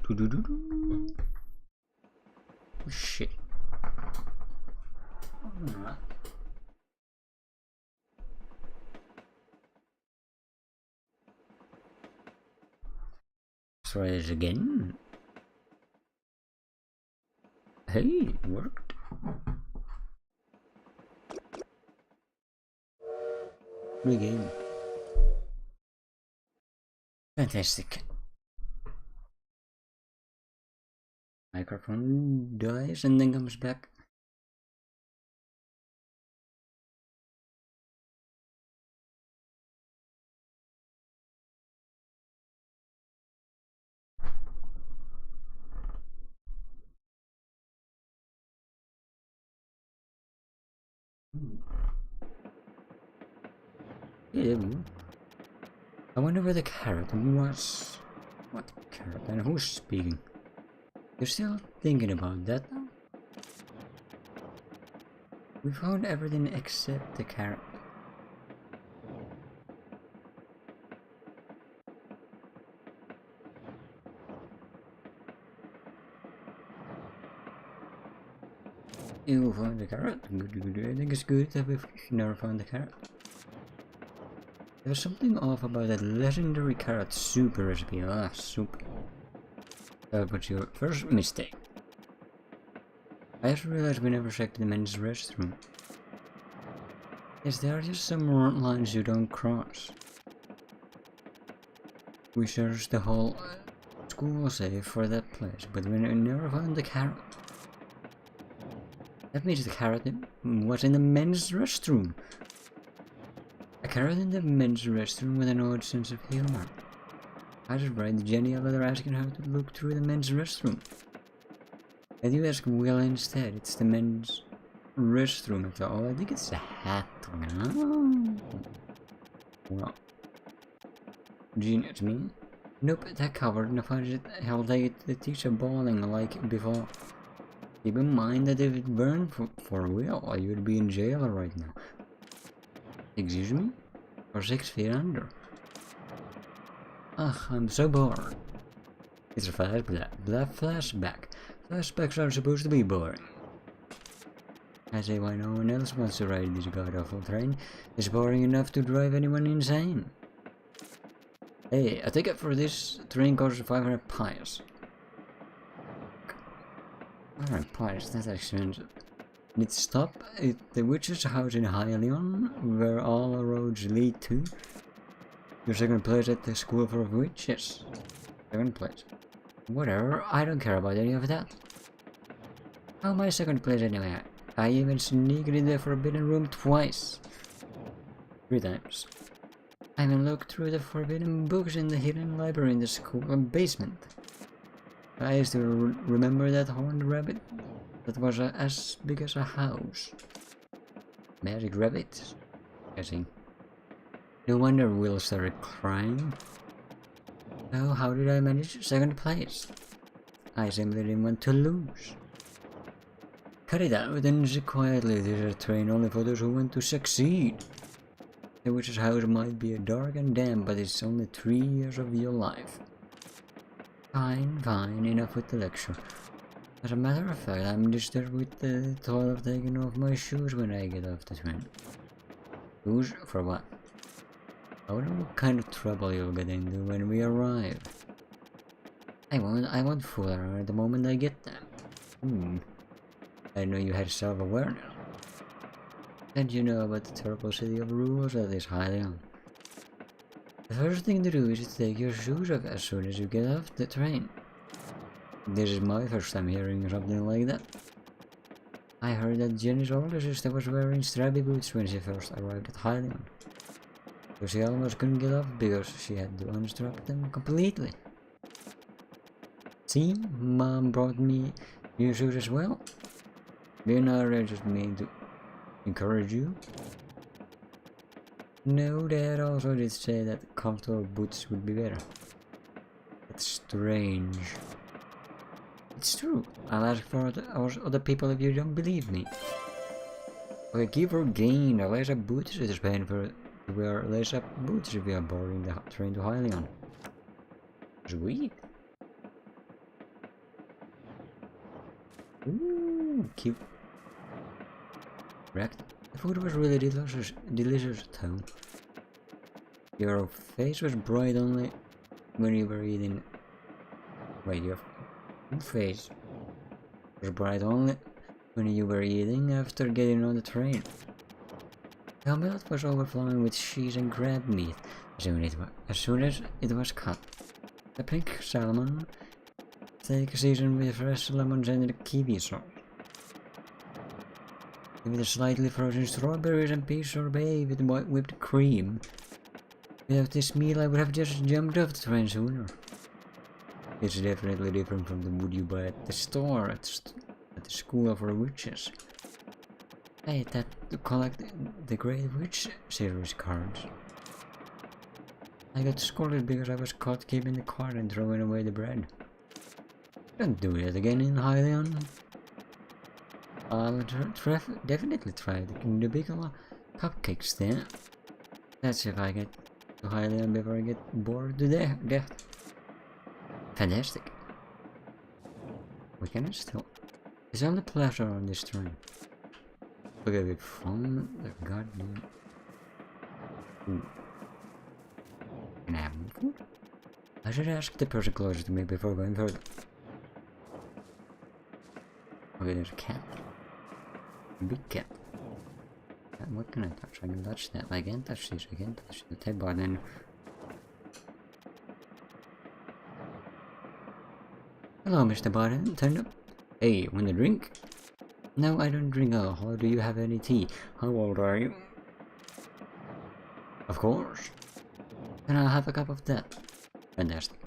Oh, shit. Alright. Try this again. Hey, it worked. Good game. Fantastic. Microphone dies and then comes back. Yeah. I wonder where the carrot was. What carrot? And who's speaking? You're still thinking about that now? We found everything except the carrot. You found the carrot? Good. I think it's good that we've never found the carrot. There's something off about that legendary carrot soup recipe. Ah, soup. But your first mistake. I just realized we never checked the men's restroom. Yes, there are just some lines you don't cross. We searched the whole school safe for that place, but we never found the carrot. That means the carrot was in the men's restroom. A carrot in the men's restroom with an odd sense of humor. I just write Jenny a letter asking how to look through the men's restroom. And you ask Will instead. It's the men's restroom after all. I think it's a hat. Well, genius me. Nope, that covered enough. I held the teacher bawling like before. Keep in mind that if it burned for Will, you'd be in jail right now. Excuse me? Or 6 feet under. Ugh, I'm so bored. It's a flashback. Flashbacks are supposed to be boring. I say why no one else wants to ride this god-awful train. It's boring enough to drive anyone insane. Hey, a ticket for this train costs 500 pies. 500 pies, that's expensive. It stop at the witch's house in Hylion, where all roads lead to. Your second place at the school for witches. Second place. Whatever, I don't care about any of that. How am I second place anyway? I even sneaked in the forbidden room twice. 3 times. I even looked through the forbidden books in the hidden library in the school basement. I used to remember that horned rabbit that was as big as a house. Magic rabbits, guessing. No wonder Will started crying. So how did I manage second place? I simply didn't want to lose. Cut it out and sit quietly. There's a train only for those who want to succeed. The witch's house might be dark and damp, but it's only 3 years of your life. Fine, enough with the lecture. As a matter of fact, I'm disturbed with the thought of taking off my shoes when I get off the train. Shoes? For what? I wonder what kind of trouble you'll get into when we arrive. I won't fool around the moment I get there. I know you had self-awareness. And you know about the terrible city of rules that is Hylion. The first thing to do is to take your shoes off as soon as you get off the train. This is my first time hearing something like that. I heard that Jenny's older sister was wearing strappy boots when she first arrived at Hylion. So she almost couldn't get off because she had to unstrap them completely. See, Mom brought me new shoes as well. Didn't I just mean to encourage you? No, Dad also did say that comfortable boots would be better. That's strange. It's true. I'll ask for other people if you don't believe me. Okay, give or gain a lace up boots. It is painful to wear lace up boots if you are boarding the train to Hylion. Sweet. Ooh, cute. Correct. The food was really delicious too. Your face was bright only when you were eating. Wait, your face was bright only when you were eating after getting on the train. The mouth was overflowing with cheese and crab meat as soon as it was cut. The pink salmon steak seasoned with fresh lemons and kiwi sauce. With the slightly frozen strawberries and peach sorbet with whipped cream. Without this meal I would have just jumped off the train sooner. It's definitely different from the wood you buy at the store at the School for Witches. I ate that to collect the Great Witch series cards. I got scolded because I was caught keeping the card and throwing away the bread. Don't do it again in Hylian. I'll definitely try the Bicola cupcakes then. That's if I get to Hylian before I get bored to death. Fantastic. We can still. It's only pleasure on this train. Okay, we found the goddamn. Ooh. Can I have more food? I should ask the person closer to me before going further. Okay, there's a cat. A big cat. What can I touch? I can touch that. I can touch this. I can touch the table button. Hello, Mr. Bartender. Hey, want a drink? No, I don't drink alcohol. Do you have any tea? How old are you? Of course. Then I'll have a cup of that. Fantastic.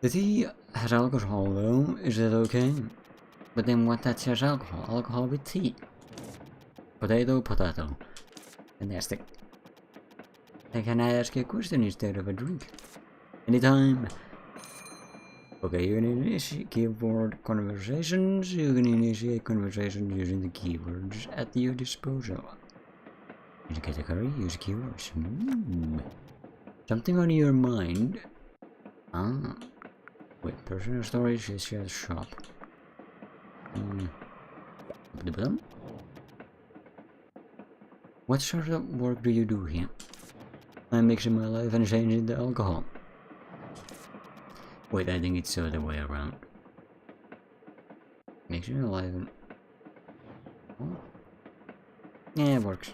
The tea has alcohol though, is that okay? But then what that says alcohol? Alcohol with tea. Potato, potato. Fantastic. Then can I ask you a question instead of a drink? Anytime. Okay, you can initiate keyboard conversations. You can initiate conversations using the keywords at your disposal. In the category, use keywords. Something on your mind. Ah. Wait, personal storage is your shop. The bottom? What sort of work do you do here? I'm mixing my life and changing the alcohol. Wait, I think it's the other way around. Mixing your life and... Oh. Yeah, it works.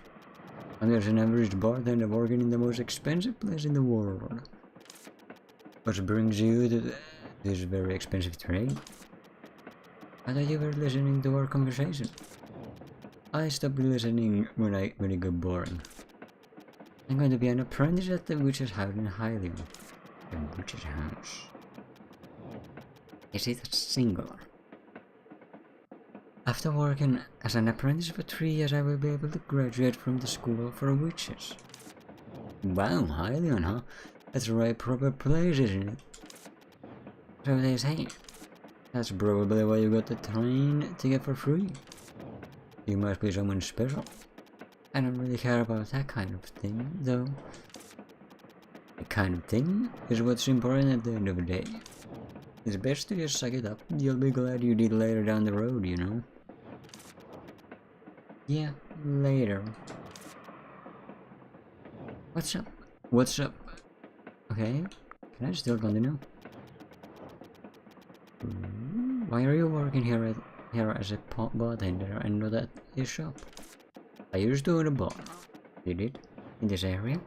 I'm just an average bartender working in the most expensive place in the world. What brings you to this very expensive trade? I thought you were listening to our conversation. I stopped listening when it got boring. I'm going to be an apprentice at the witch's house in Hylian. The witch's house. Is it singular? After working as an apprentice for 3 years, I will be able to graduate from the School for Witches. Wow, Hylian, huh? That's the right proper place, isn't it? So they say. That's probably why you got the train ticket for free. You must be someone special. I don't really care about that kind of thing, though. The kind of thing is what's important at the end of the day. It's best to just suck it up. You'll be glad you did later down the road, you know? Yeah, later. What's up? What's up? Okay, can I still continue? Why are you working here as a bartender and not at your shop? I used to own a bar. You did? In this area?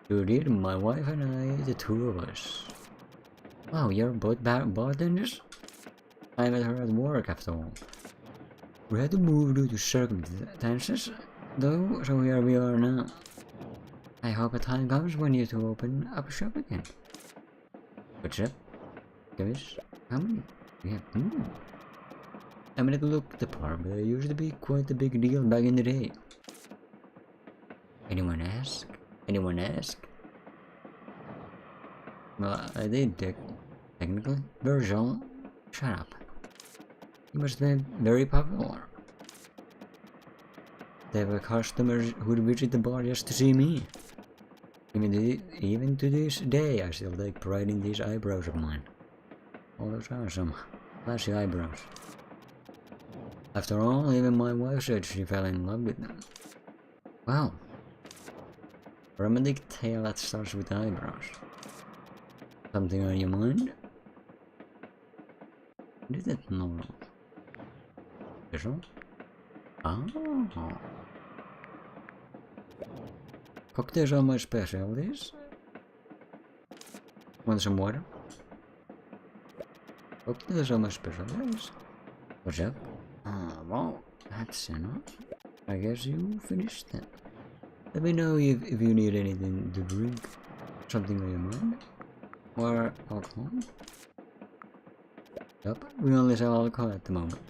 You did, my wife and I, the two of us. Wow, you're both bartenders? I met her at work after all. We had to move due to circumstances, though, so here we are now. I hope a time comes when you two open up a shop again. What's up? Guys, how many? Yeah, I mean, it looked the part, but it used to be quite a big deal back in the day. Anyone ask? Anyone ask? Well, I did, technically. Virgil, shut up. You must have been very popular. There were customers who'd visit the bar just to see me. Even to this day, I still take pride in these eyebrows of mine. All those awesome, flashy eyebrows. After all, even my wife said she fell in love with them. Wow. Romantic tale that starts with eyebrows. Something on your mind? Is that normal? Special? Oh. Cocktails are my specialties. Want some water? Cocktails are my specialties. What's up? Ah, well, that's enough. I guess you finished then. Let me know if you need anything to drink. Something on your mind? Or alcohol? Yep, we only sell alcohol at the moment.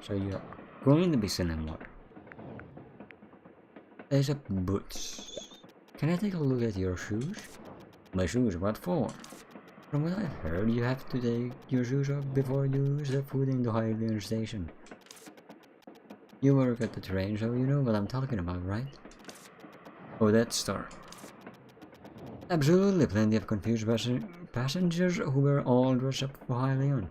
So you're going to be selling water. There's a boots. Can I take a look at your shoes? My shoes, what for? From what I've heard, you have to take your shoes off before you step foot in the Hylian station. You work at the train, so you know what I'm talking about, right? Oh, that store. Absolutely, plenty of confused passengers who were all dressed up for Hylian.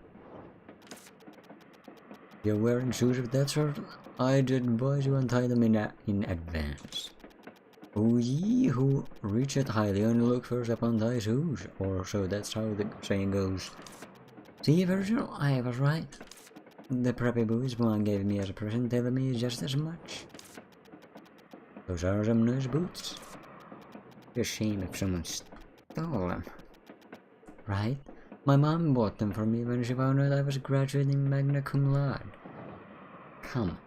You're wearing shoes of that sort? I'd advise you untie them in advance. Oh, ye who reach at Hylian look first upon thy shoes, or so that's how the saying goes. See, Virgil, I was right. The preppy boots Mom gave me as a present tell me just as much. Those are some nice boots. It's a shame if someone stole them. Right? My mom bought them for me when she found out I was graduating magna cum laude. Come.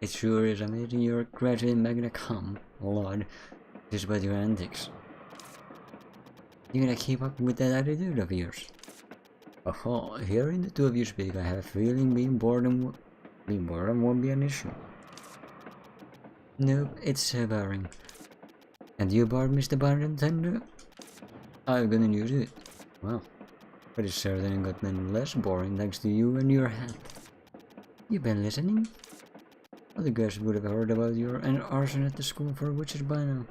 It sure is amazing you're graduating magna cum laude despite your antics. You gonna keep up with that attitude of yours? Oh, hearing the two of you speak, I have a feeling being boredom won't be an issue. Nope, it's boring. And you bored Mr. Bartender? I'm gonna use it. Well, but it's certainly gotten less boring thanks to you and your hat. You been listening? Other guys would have heard about your arson at the school for witches by now.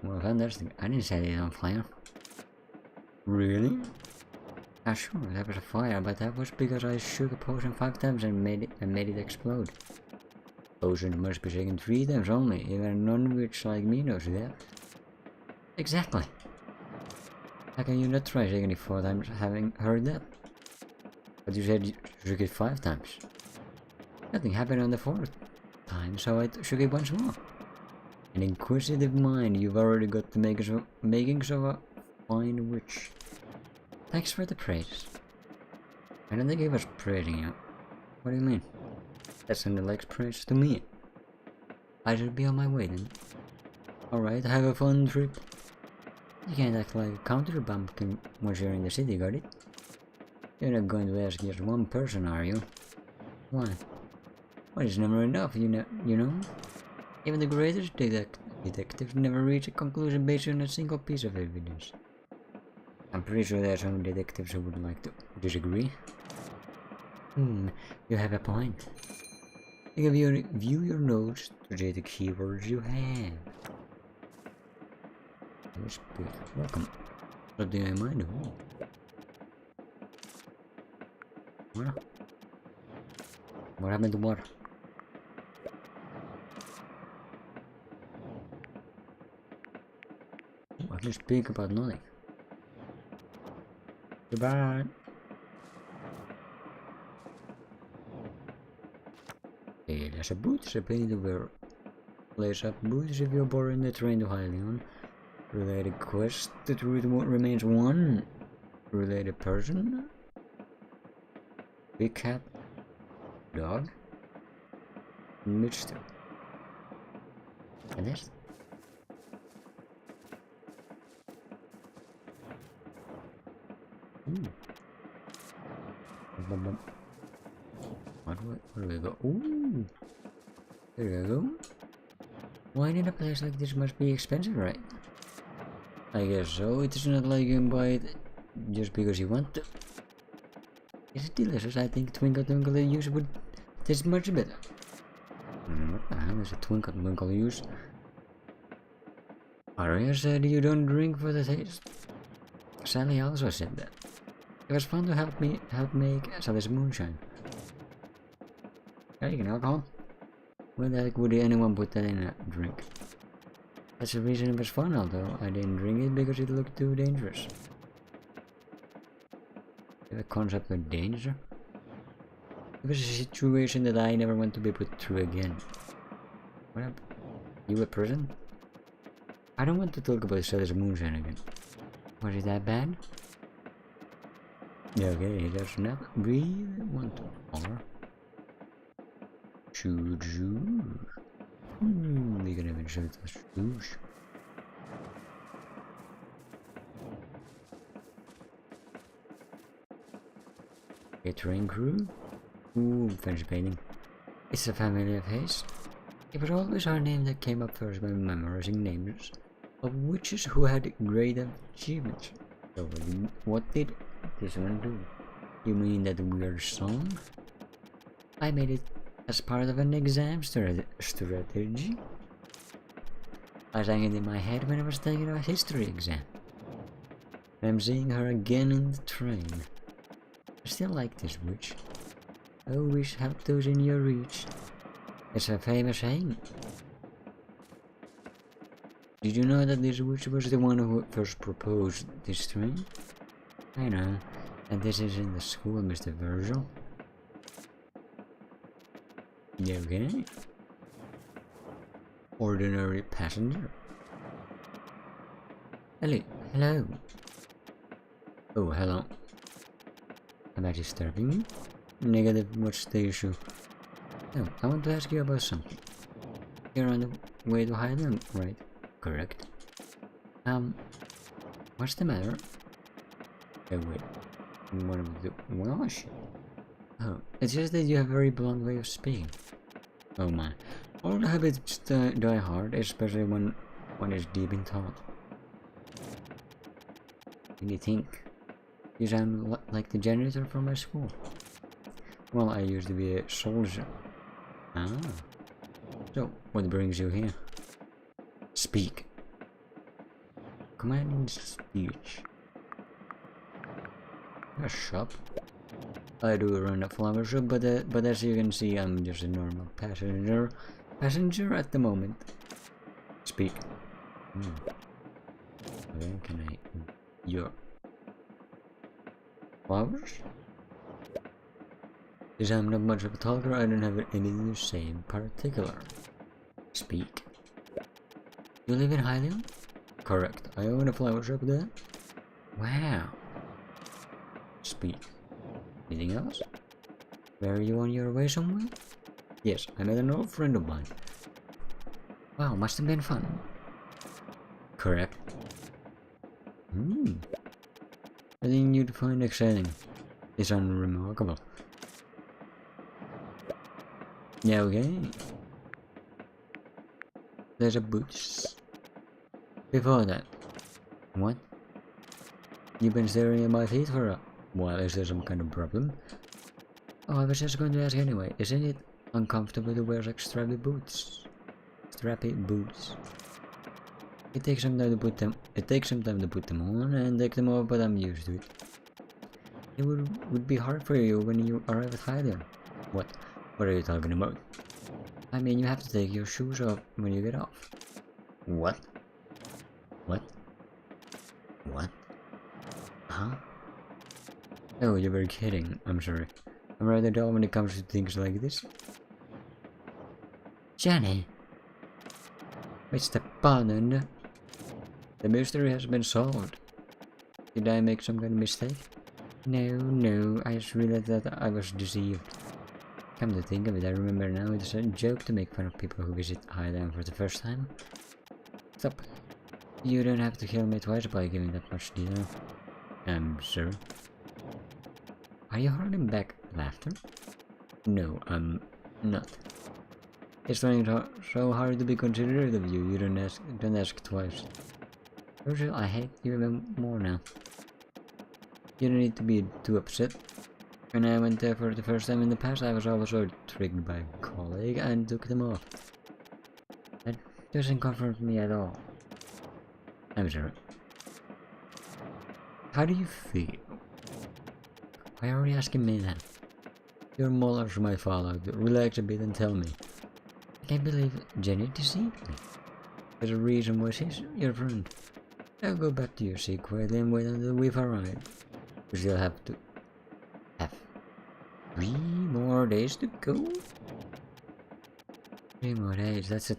Well, fantastic. I didn't set it on fire. Really? Ah, sure, that was a fire, but that was because I shook a potion 5 times and made it explode. Potions must be shaken 3 times only, even a non-witch like me knows that. Exactly. How can you not try shaking it 4 times having heard that? But you said you shook it 5 times. Nothing happened on the 4th time, so I shook it once more. An inquisitive mind, you've already got the makings of a fine witch. Thanks for the praise. I don't think he was praising you. What do you mean? That sounded like praise to me. I should be on my way then. Alright, have a fun trip. You can't act like a counter bumpkin once you're in the city, got it? You're not going to ask just one person, are you? Why? Well, it's never enough, you know? Even the greatest detectives never reach a conclusion based on a single piece of evidence. I'm pretty sure there are some detectives who would like to disagree. You have a point. You can view your notes to see the keywords you have. Welcome. Something I might do. What happened to water? I can speak about nothing. Goodbye. Hey, there's a boots, a penny to wear. Place up boots if you're bored in the train to Hylian. Related quest, the truth remains one. Related person. Big cat. Dog. Mixture. And this. Where do we go? Ooh. There we go. Wine in a place like this must be expensive, right? I guess so. It's not like you can buy it just because you want to. It's delicious. I think Twinkle Twinkle Juice would taste much better. What the hell is a Twinkle Twinkle Juice? Arya said you don't drink for the taste. Sally also said that. It was fun to help make Sally's moonshine. Yeah, you can alcohol. When the heck would anyone put that in a drink? That's the reason it was fun, although I didn't drink it because it looked too dangerous. The concept of danger? It was a situation that I never want to be put through again. What up? You a prison? I don't want to talk about Sally's moonshine again. Was it that bad? Yeah, okay, there's not really want to more. Shoes. We can even show the shoes. A train crew? Ooh, French painting. It's a familiar face. It was always our name that came up first when memorizing names of witches who had great achievements. So what did this one do? You mean that weird song? I made it as part of an exam strategy. I sang it in my head when I was taking a history exam. I'm seeing her again in the train. I still like this witch. Always help those in your reach. It's a famous saying. Did you know that this witch was the one who first proposed this train? I know, and this is in the school, Mr. Virgil. You okay? Ordinary passenger. Hello. Oh, hello. Am I disturbing you? Negative, what's the issue? No, I want to ask you about something. You're on the way to Highland, right? Correct. What's the matter? Oh wait, what of the wash? Oh, it's just that you have a very blunt way of speaking. Oh my, all the habits die hard, especially when one is deep in thought. What do you think? You sound like the janitor from my school. Well, I used to be a soldier. Ah. So, what brings you here? Speak. Commanding speech. A shop? I do run a flower shop, but as you can see, I'm just a normal passenger. Passenger at the moment. Speak. Okay, can I... Your... Flowers? Because I'm not much of a talker, I don't have anything to say in particular. Speak. You live in Highland? Correct. I own a flower shop there. Wow. Speak. Anything else? Were you on your way somewhere? Yes, I met an old friend of mine. Wow, must have been fun. Correct. I think you'd find exciting. It's unremarkable. Yeah, okay. There's a boots. Before that. What? You've been staring at my feet for a while. Is there some kind of problem? Oh, I was just going to ask anyway. Isn't it uncomfortable to wear such strappy boots? Strappy boots. It takes some time to put them. It takes some time to put them on and take them off, but I'm used to it. It would be hard for you when you arrive at Highland. What? What are you talking about? I mean, you have to take your shoes off when you get off. What? What? What? Huh? Oh, you were kidding. I'm sorry. I'm rather dull when it comes to things like this. Johnny! Mr. Pardon. The mystery has been solved. Did I make some kind of mistake? No, I just realized that I was deceived. Come to think of it, I remember now it's a joke to make fun of people who visit Highland for the first time. Stop. You don't have to kill me twice by giving that much detail. Sir. Are you holding back laughter? No, I'm not. It's trying so hard to be considerate of you, you don't ask twice. Virgil, I hate you even more now. You don't need to be too upset. When I went there for the first time in the past, I was also tricked by a colleague and took them off. That doesn't comfort me at all. I'm sorry. How do you feel? Why are you asking me that? Your molars might fall out. Relax a bit and tell me. I can't believe Jenny deceived me. There's a reason why she's your friend. Now go back to your seat quietly and wait until we've arrived. We still have 3 more days to go. 3 more days. That's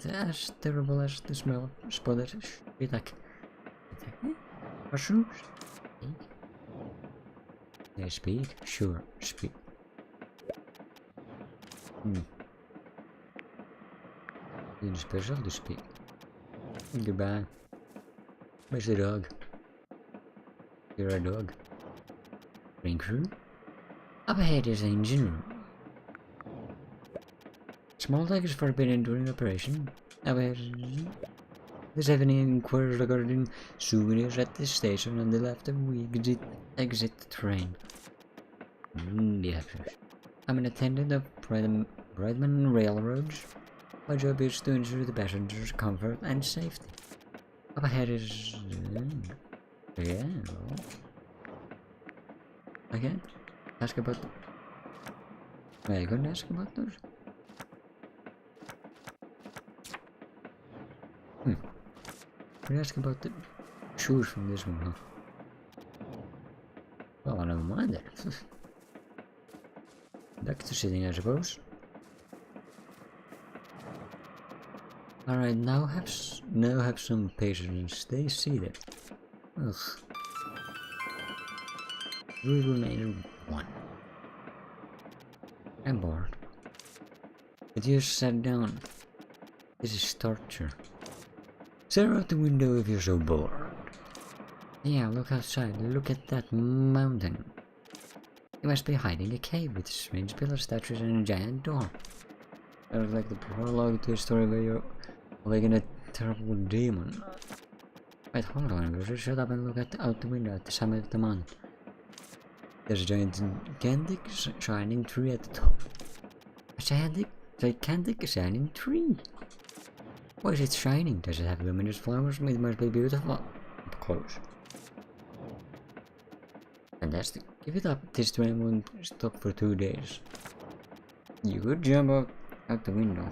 as terrible as the smell of spotted shiitake. Mushrooms? Yeah, speak? Sure, speak. You're special to speak. Goodbye. Where's the dog? You're a dog. Train crew? Up ahead is the engine room. Small talk is forbidden during operation. Up ahead this evening inquires regarding souvenirs at the station on the left and we exit the train. Yes. I'm an attendant of Brightman Railroads. My job is to ensure the passengers' comfort and safety. Up ahead is... yeah. Okay. Ask about... Are you gonna ask about those? Can you ask about the shoes from this one, huh? Well, never mind that. Back to sitting, I suppose. Alright, now have some patience. Stay seated. Ugh. We remain 1. I'm bored. But you sat down. This is torture. Stare out the window if you're so bored. Yeah, look outside. Look at that mountain. You must be hiding a cave with strange pillar statues and a giant door. That was like the prologue to a story where you're awakening a terrible demon. Wait, hold on. We should shut up and look out the window at the summit of the mountain. There's a gigantic shining tree at the top. A gigantic shining tree. Why is it shining? Does it have luminous flowers? It must be beautiful. Up close. Fantastic. Give it up. This train won't stop for 2 days. You could jump out the window.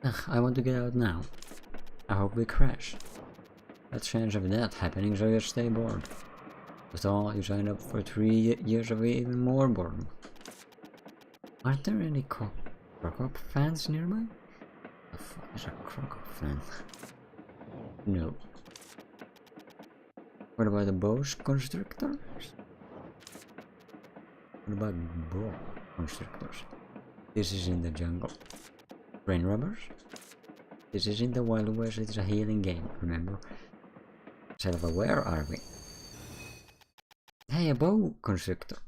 Ugh, I want to get out now. I hope we crash. That's chance of that happening, so you stay bored. After all, you signed up for 3 years of even more boredom. Aren't there any Crocop fans nearby? The fuck is a Crocop fan? No. What about the boa constrictors? What about boa constrictors? This is in the jungle. Rain robbers? This is in the Wild West, it's a healing game, remember? Self-aware are we? Hey, a boa constrictor.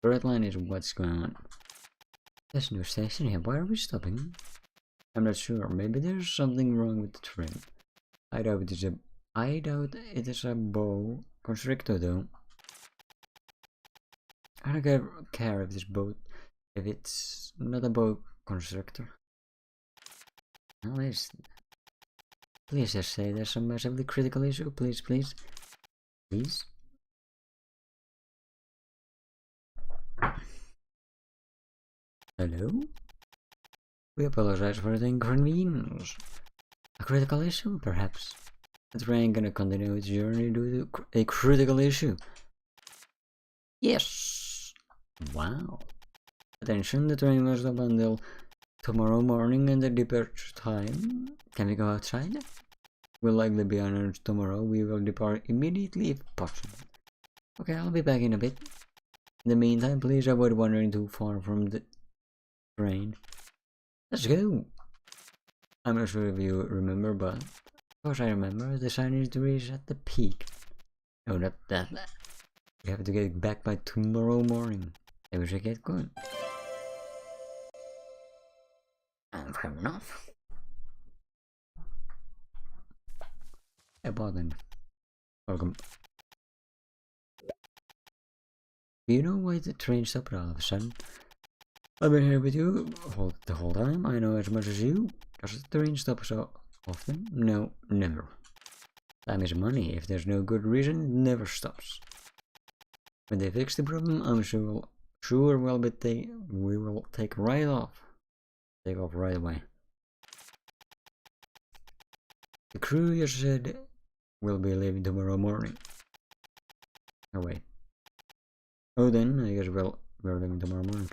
The red line is what's going on. There's no station here, why are we stopping? I'm not sure, maybe there's something wrong with the train. I doubt it is a boa constrictor though. I don't care if it's not a boa constrictor. At least, please just say there's some massively critical issue, please. Hello? We apologize for the inconvenience. A critical issue, perhaps? The train gonna continue its journey due to a critical issue. Yes! Wow. Attention, the train must stop until tomorrow morning and the departure time. Can we go outside? We'll likely be on Earth tomorrow. We will depart immediately if possible. Okay, I'll be back in a bit. In the meantime, please avoid wandering too far from the train. Let's go! I'm not sure if you remember, but of course I remember. The sign is to reach at the peak. No, not that. We have to get back by tomorrow morning. Then we should get going. And fair enough. Hey, Borden. Welcome. Do you know why the train stopped all of a sudden? I've been here with you the whole time. I know as much as you. Does the train stop so often? No, never. Time is money. If there's no good reason, it never stops. When they fix the problem, I'm sure we will take right off. Take off right away. The crew just said we'll be leaving tomorrow morning. Oh wait. Oh then, I guess we're leaving tomorrow morning.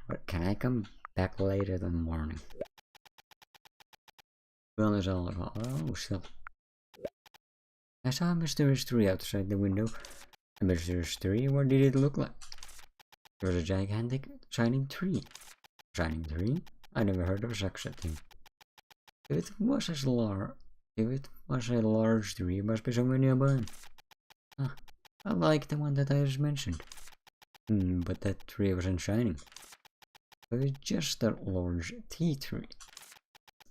But can I come back later in the morning? Well, there's all oh still. I saw a mysterious tree outside the window. A mysterious tree? What did it look like? It was a gigantic shining tree. Shining tree? I never heard of such a thing. If it was a large tree, it must be somewhere nearby. Ah, I like the one that I just mentioned. But that tree wasn't shining. It was just a large tea tree.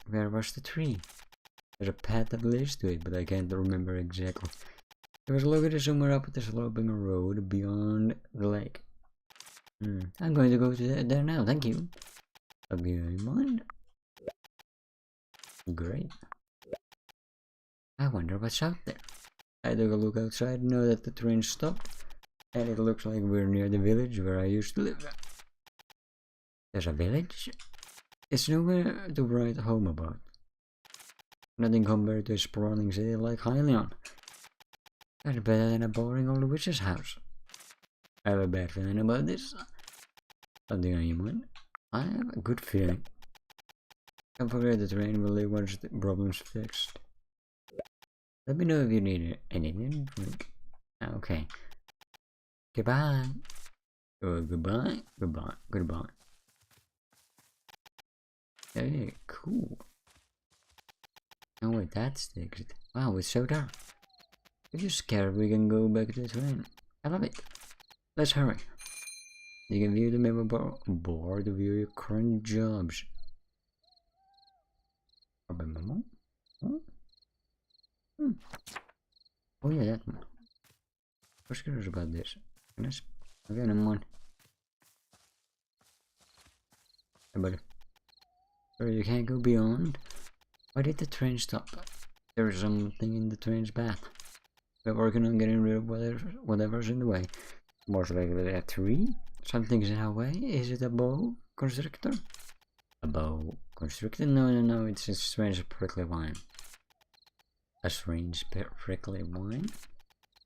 Where was the tree? There's a path that leads to it, but I can't remember exactly. It was located somewhere up the sloping road beyond the lake. I'm going to go to there now, thank you. I'll be in mind. Great. I wonder what's out there. I took a look outside and know that the train stopped, and it looks like we're near the village where I used to live. There's a village? It's nowhere to write home about. Nothing compared to a sprawling city like Hylion. That's better than a boring old witch's house. I have a bad feeling about this. Something on your mind? I have a good feeling. Don't forget the train will leave once the problem's fixed. Let me know if you need anything. Okay. Goodbye. Oh, goodbye. Goodbye. Goodbye. Hey, cool. Oh wait, that's the exit. Wow, it's so dark. If you're scared, we can go back to the train. I love it. Let's hurry. You can view the memo board to view your current jobs. Memo? Oh yeah, that one. What's curious about this? Okay, never mind. Hey buddy. Sorry, you can't go beyond. Why did the train stop? There's something in the train's path. We're working on getting rid of whatever's in the way. Most likely a tree? Something's in our way? Is it a bow constrictor? A bow constrictor? No, it's a strange prickly vine. A strange prickly vine?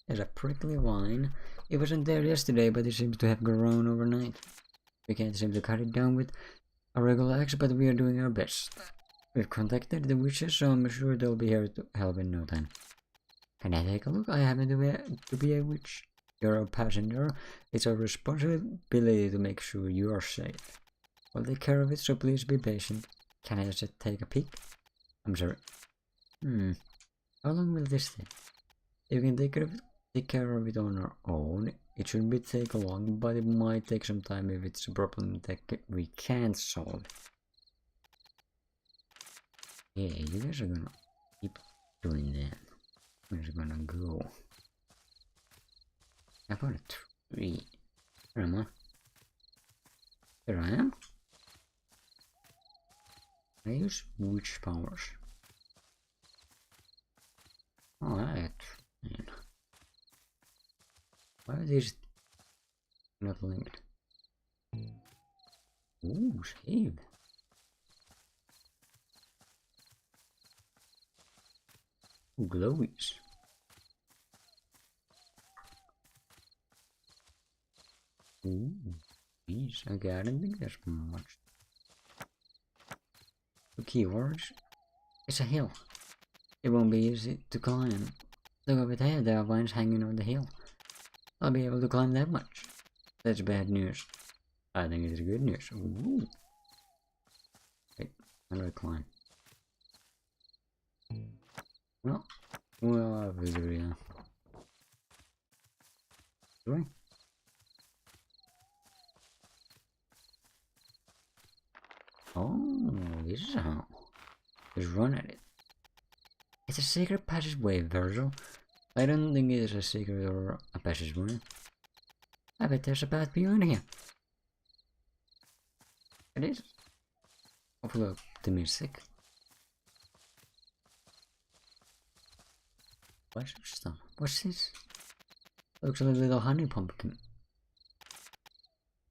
There's a prickly vine. It wasn't there yesterday, but it seems to have grown overnight. We can't seem to cut it down with a regular axe, but we are doing our best. We've contacted the witches, so I'm sure they'll be here to help in no time. Can I take a look? I happen to be a witch. You're a passenger. It's our responsibility to make sure you are safe. We'll take care of it, so please be patient. Can I just take a peek? I'm sorry. How long will this take? You can take care of it on our own. It shouldn't take long, but it might take some time if it's a problem that we can't solve. Yeah, you guys are gonna keep doing that. Where's it gonna go? I found a tree. Where am I? There I am. I use witch powers. Alright. Why are these not linked? Ooh, save. Ooh, glowies. Ooh, geez. Okay, I don't think there's much. The keywords. It's a hill. It won't be easy to climb. Look over there, there are vines hanging on the hill. I'll be able to climb that much. That's bad news. I think it's good news. Ooh. Wait, how do I climb? Well, I'll figure it out. Do I? Oh, this is how. Just run at it. It's a secret passageway, Virgil. I don't think it is a secret or a passageway. I bet there's a path beyond here. It is. Hopefully optimistic. What's stuff? What's this? Looks like a little honey pumpkin.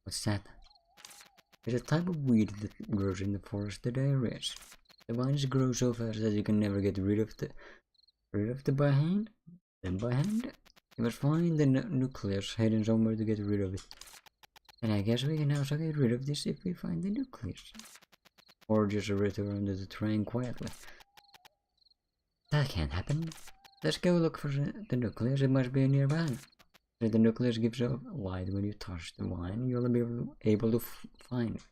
What's that? It's a type of weed that grows in the forested areas. The vines grow so fast that you can never get rid of the by hand. Then by hand, you must find the nucleus hidden somewhere to get rid of it. And I guess we can also get rid of this if we find the nucleus. Or just return to the train quietly. That can't happen. Let's go look for the nucleus, it must be nearby. If the nucleus gives off light when you touch the wine, you'll be able to find it.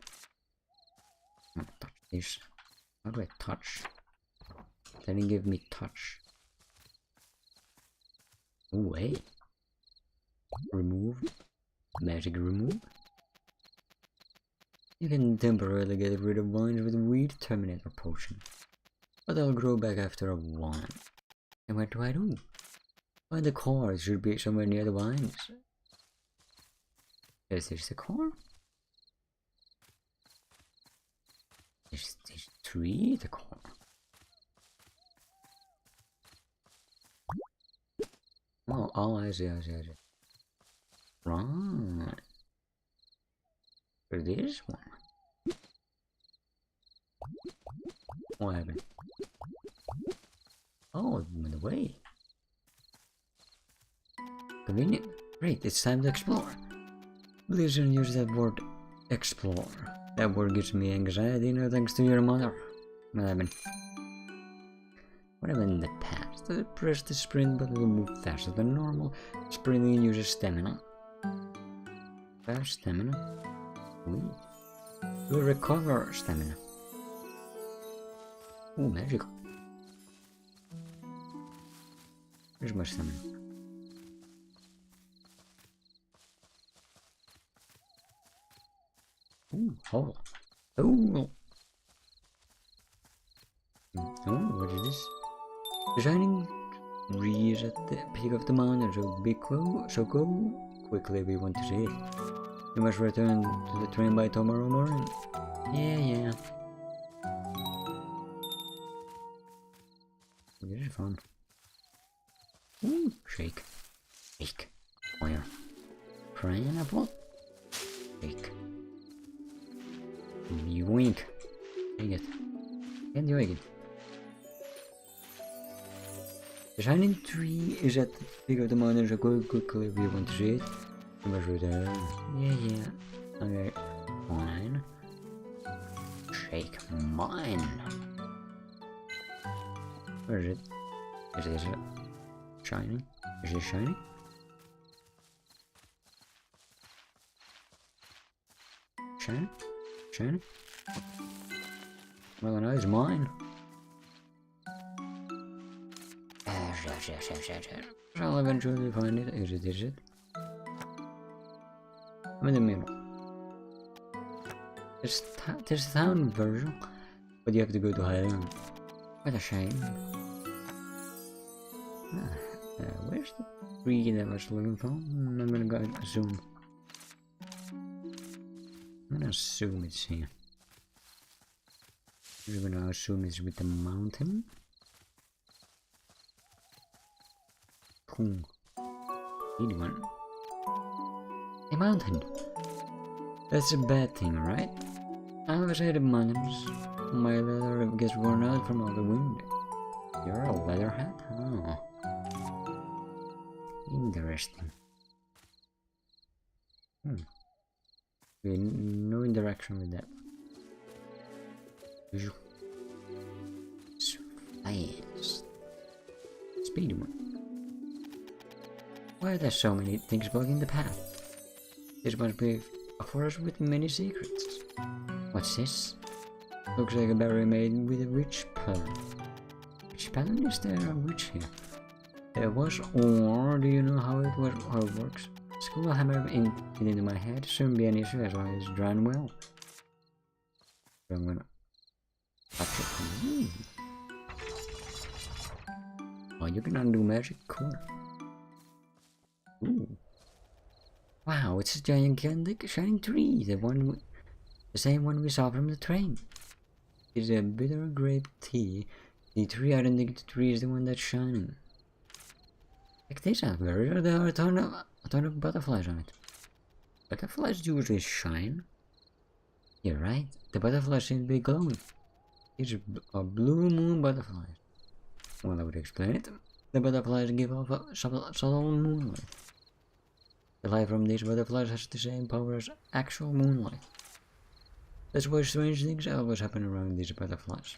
I'm gonna touch this. How do I touch? They didn't give me touch. Oh wait. Remove. Magic remove. You can temporarily get rid of vines with weed terminator potion. But they'll grow back after a while. And what do I do? Find the core, it should be somewhere near the vines. Is this the core? Is this tree the core? Oh, I see. Right. For this one. What happened? Oh, it went away. Convenient. Great, it's time to explore. Please don't use that word explore. That word gives me anxiety, no thanks to your mother. What happened? What happened in the past? Press the sprint button to move faster than normal. Sprinting uses stamina. Fast stamina. Ooh. To recover stamina. Ooh, magical. Where's my stamina? Ooh, hold on. Oh, what is this? The shining tree is at the peak of the mountain, so go quickly if you want to see it. You must return to the train by tomorrow morning. Yeah. This is fun. Ooh, shake. Where? Pineapple? Shake. Yoink. Dang it. Can't do it. The shining tree is at the peak of the mountain, so go quickly if you want to see it. You must return. Yeah. Okay. Fine. Shake mine. Where is it? Is it shining? Is it shining? Shining? Well, now it's mine. I'll eventually find it. Is it? I'm in the middle. There's the town version, but you have to go to Highland. What a shame. Where's the tree that I was looking for? I'm gonna go assume. I'm gonna assume it's here. I'm gonna assume it's with the mountain. Cool. Need one. A mountain. That's a bad thing, right? I always hate the mountains. My leather gets worn out from all the wind. You're a leather hat? Oh. Interesting. No interaction with that. Fast. Speedy one. Why are there so many things blocking the path? This must be a forest with many secrets. What's this? Looks like a berry made with a witch pollen. Which pollen? Is there a witch here? There was, or do you know how it works? School hammer it into my head. Shouldn't be an issue as long as it's drawn well. So I'm gonna touch it. Oh, you can undo magic. Cool. Ooh. Wow, it's a gigantic shining tree. The same one we saw from the train. is a bitter grape tea. The tree, I don't think the tree is the one that's shining. Check this out, there are a ton of butterflies on it. Butterflies usually shine. You're right, the butterflies seem to be glowing. These are blue moon butterflies. Well, I would explain it. The butterflies give off a subtle moonlight. The light from these butterflies has the same power as actual moonlight. That's why strange things always happen around these butterflies.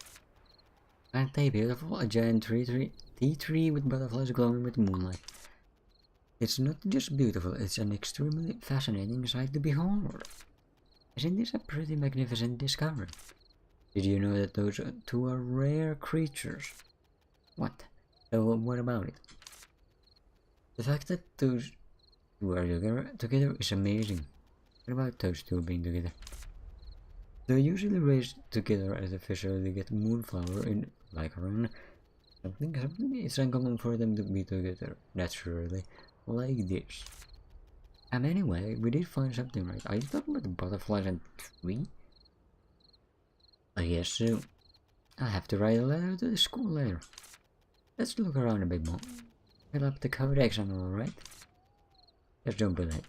Aren't they beautiful? A giant tea tree with butterflies glowing with moonlight. It's not just beautiful, it's an extremely fascinating sight to behold. Isn't this a pretty magnificent discovery? Did you know that those two are rare creatures? What? So what about it? The fact that those two are together is amazing. What about those two being together? They're usually raised together as officially get moonflower in like around something. It's uncommon for them to be together naturally like this. Anyway, we did find something, right? Are you talking about the butterflies and tree? I guess so. I'll have to write a letter to the school later. Let's look around a bit more. Fill up the codex and all, right? Just don't be late.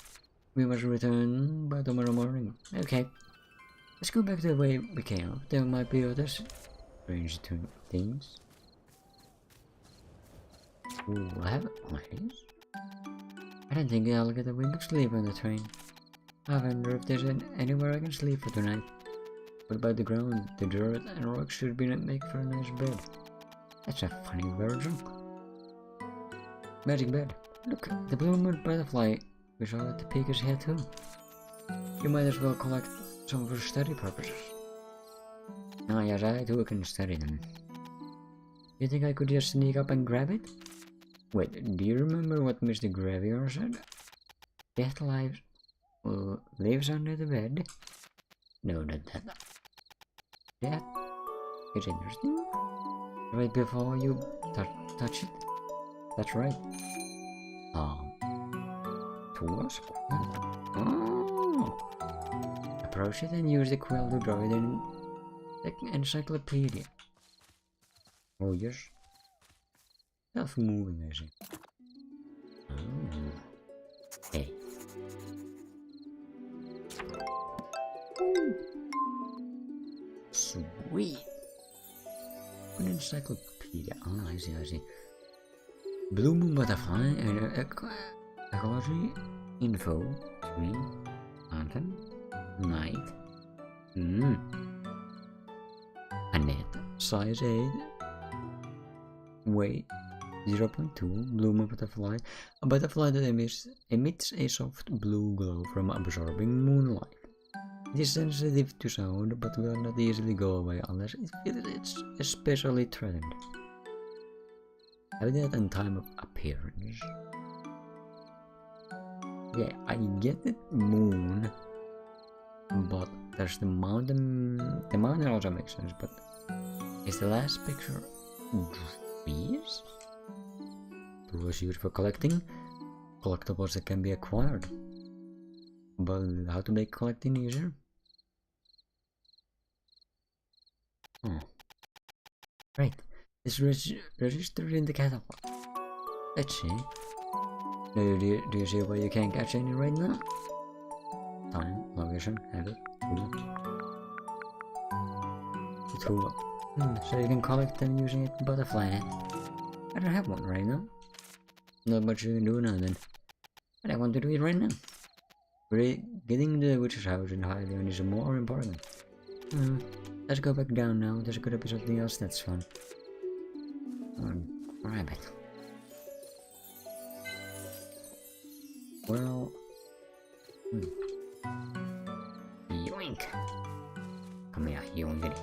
We must return by tomorrow morning. Okay. Let's go back to the way we came. There might be other strange things. Ooh, I have place. I don't think I'll get a wink of sleep on the train. I wonder if there's anywhere I can sleep for tonight. What about the ground? The dirt and rocks should be make for a nice bed. That's a funny version. Magic bed. Look, the blue moon butterfly we saw at the peak is here too. You might as well collect some for study purposes. Ah yes, I too can study them. You think I could just sneak up and grab it? Wait, do you remember what Mr. Gravier said? Death lives under the bed? No, not that. That is interesting. Right before you touch it? That's right. Tools? Oh! Approach it and use the quill to draw it in the encyclopedia. Oh yes. Self-moving, I see. Oh. Hey. Sweet. An encyclopedia. Oh, I see. Blue moon butterfly and ecology info. Tree. Mountain. Night. A net. Size 8. Weight 0.2. Blue moon butterfly. A butterfly that emits a soft blue glow from absorbing moonlight. It is sensitive to sound, but will not easily go away unless it feels it's especially threatened. Habitat and time of appearance. Yeah, I get it, moon, but there's the mountain. The mountain also makes sense, but is the last picture trees? Tools used for collecting collectibles that can be acquired. But how to make collecting easier? Oh. Right, it's registered in the catalog. Let's see. Do you see why you can't catch any right now? Time, location, habit, tool. So you can collect them using a butterfly net. I don't have one right now. Not much you can do now then. But I want to do it right now. Getting the witch's house in Hylian is more important. Let's go back down now. There's gonna be something else that's fun. Grab it. Well... Yoink! Come here, you won't get it.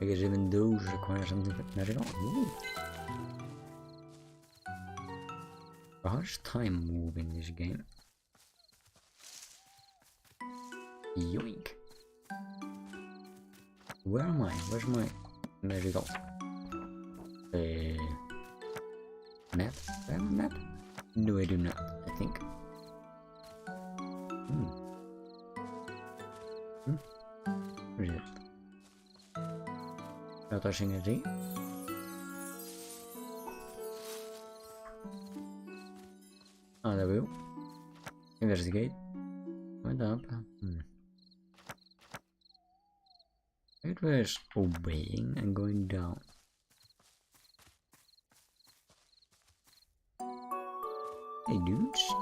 I guess even those require something magical. Ooh. How does time move in this game? Yoink! Where am I? Where's my magical map? Do I have a map? No, I do not, I think. Hmm? Where is it? Not touching anything. Oh, there we go. Investigate. Went up. It was obeying and going down. Hey dudes.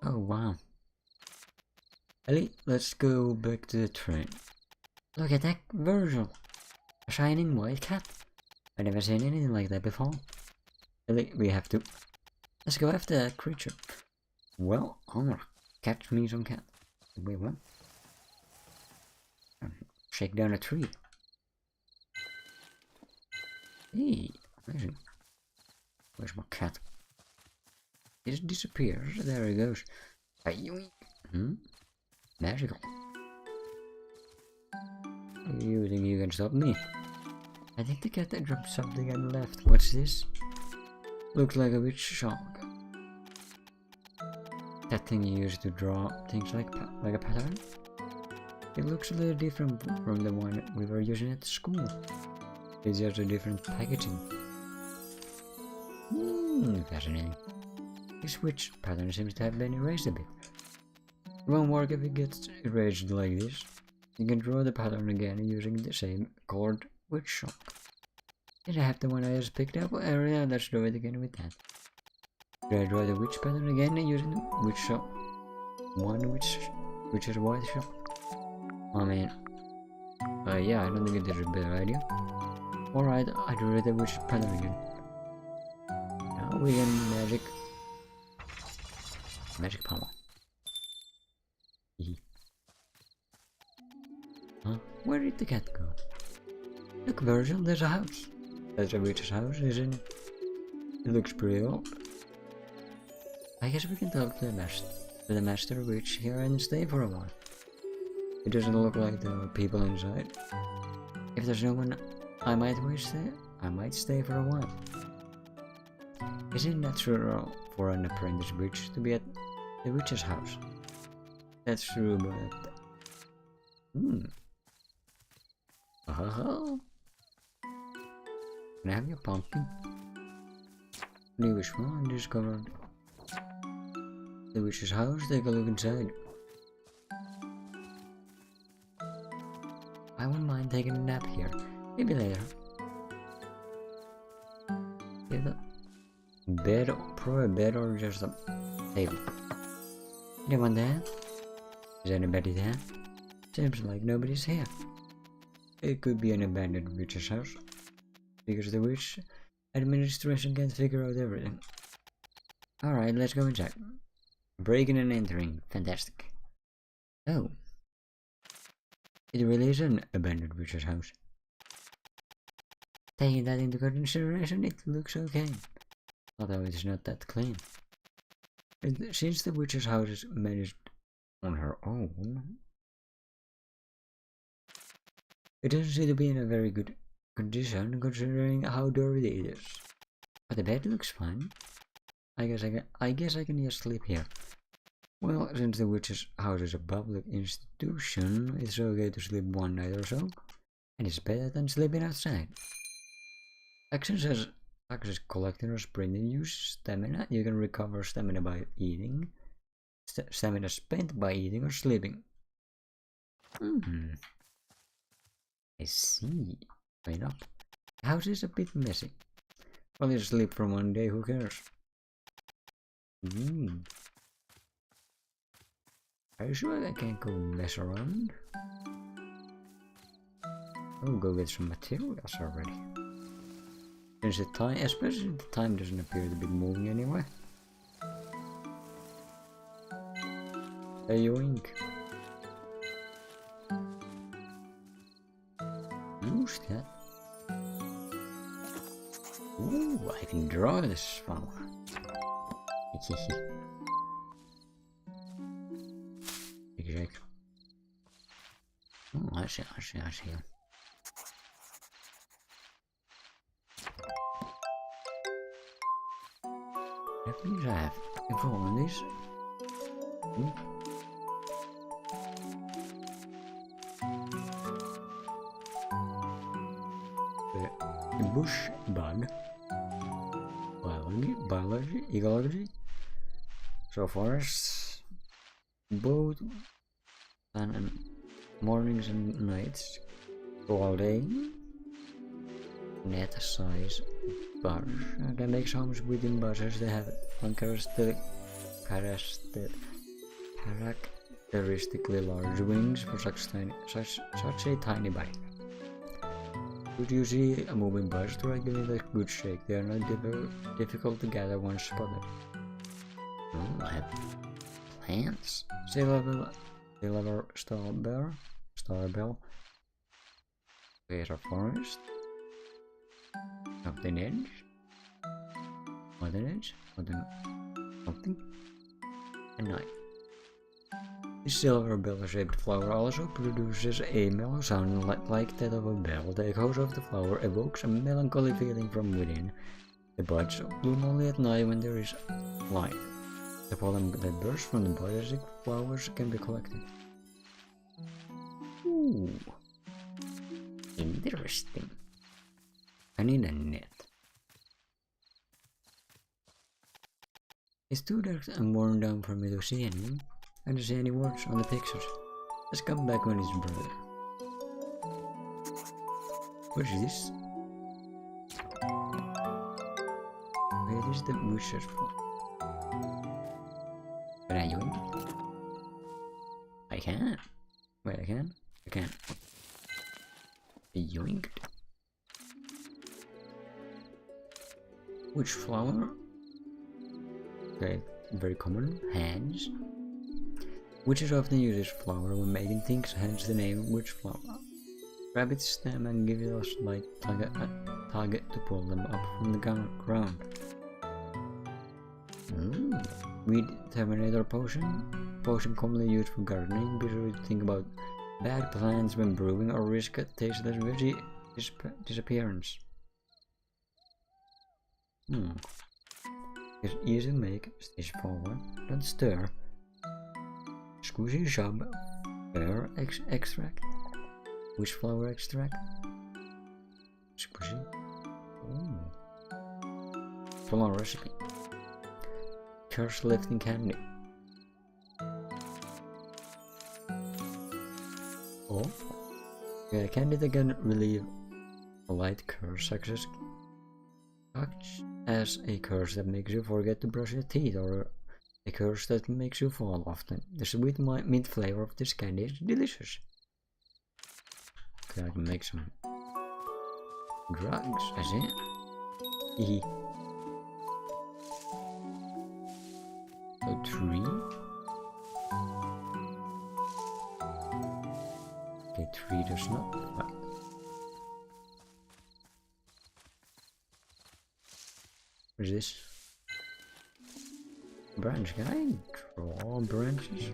Oh wow. Ellie, let's go back to the train. Look at that Virgil. A shining white cat. I've never seen anything like that before. Ellie, we have to. Let's go after that creature. Well, Homer, catch me some cat. Wait, what? Shake down a tree. Hey, amazing. Where's my cat? It just disappears. There he goes. Magical. You think you can stop me? I think the cat dropped something and left. What's this? Looks like a witch shark. That thing you use to draw things like a pattern? It looks a little different from the one we were using at school. It's just a different packaging. Fascinating. This witch pattern seems to have been erased a bit. It won't work if it gets erased like this. You can draw the pattern again using the same colored witch shark. Did I have the one I just picked up? Yeah, let's do it again with that. Should I draw the witch pattern again using the witch shark? One which is white shark? Oh man. Yeah, I don't think it is a better idea. Alright, I drew the witch pattern again. Now we can magic power. Huh? Where did the cat go? Look, Virgil, there's a house. That's a witch's house, isn't it? It looks pretty old. I guess we can talk to the master witch here and stay for a while. It doesn't look like there are people inside. If there's no one I might stay for a while. Isn't it natural for an apprentice witch to be at the witch's house? That's true, but... Can I have your pumpkin? Newish one discovered the witch's house. Take a look inside. I wouldn't mind taking a nap here. Maybe later. Is that bed? Probably a bed or just a table. Anyone there? Is anybody there? Seems like nobody's here. It could be an abandoned witch's house, because the witch administration can't figure out everything. Alright, let's go inside. Breaking and entering. Fantastic. Oh. It really is an abandoned witch's house. Taking that into consideration, it looks okay. Although it's not that clean. Since the witch's house is managed on her own, it doesn't seem to be in a very good condition considering how dirty it is. But the bed looks fine. I guess I can just sleep here. Well, since the witch's house is a public institution, it's okay to sleep one night or so, and it's better than sleeping outside. Action says access collecting or sprinting. Use stamina. You can recover stamina by eating. Stamina spent by eating or sleeping. I see. Wait up. The house is a bit messy. Well, you sleep for one day, who cares? Are you sure I can't go mess around? I'll go get some materials already. Since the time, especially the time doesn't appear to be moving anyway. Yoink. Use that. Ooh, I can draw this flower. Exactly. Oh, I see. Please have informed this. bush bug, biology, ecology. So forests, both sun and mornings and nights go all day. Net size buzzers. I can make homes within buzzers. They have characteristically large wings for such a tiny bite. Would you see a moving buzz? Try giving it a good shake. They are not difficult to gather once spotted. Oh, I have plants. Sea level starbell. There's a forest. Something edge. Something. And night. The silver bell-shaped flower also produces a mellow sound like that of a bell. The echoes of the flower evokes a melancholy feeling from within. The buds bloom only at night when there is light. The pollen that bursts from the biotic flowers can be collected. Ooh, interesting. I need a net. It's too dark and worn down for me to see anything. I don't see any words on the pictures. Let's come back when it's brighter. What is this? Where is the bushes for? Can I join? I can. Wait, I can? I can. Yoinked. Which flower? Okay, very common. Hands. Witches often use this flower when making things, hence the name witch flower. Rabbits stem and give it a slight target to pull them up from the ground. Weed Terminator potion. Potion commonly used for gardening. Be sure to think about bad plants when brewing or risk a tasteless veggie disappearance. It's easy to make. Stage forward. Don't stir. Squeezy job. Pear extract. Witch flower extract. Squeezy. Full on recipe. Curse lifting candy. Oh. Yeah, candy that can relieve a light curse such as a curse that makes you forget to brush your teeth, or a curse that makes you fall often. The sweet mint flavor of this candy is delicious. Okay, I can make some drugs, I see. A tree? Okay, tree does not fight. What is this? Branch. Can I draw branches?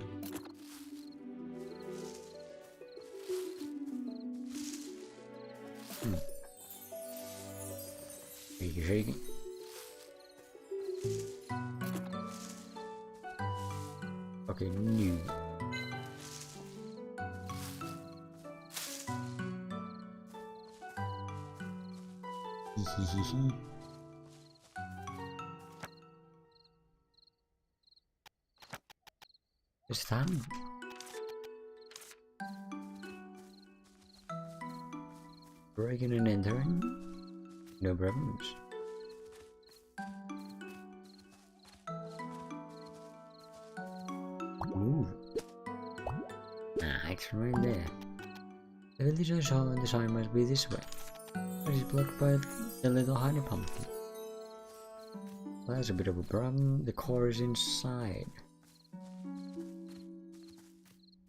Shaking. Okay, new. It's time. Breaking and entering? No problems. Move. It's right there. The villager's hall and the sign must be this way. But it's blocked by the little honey pumpkin. Well, that's a bit of a problem. The core is inside.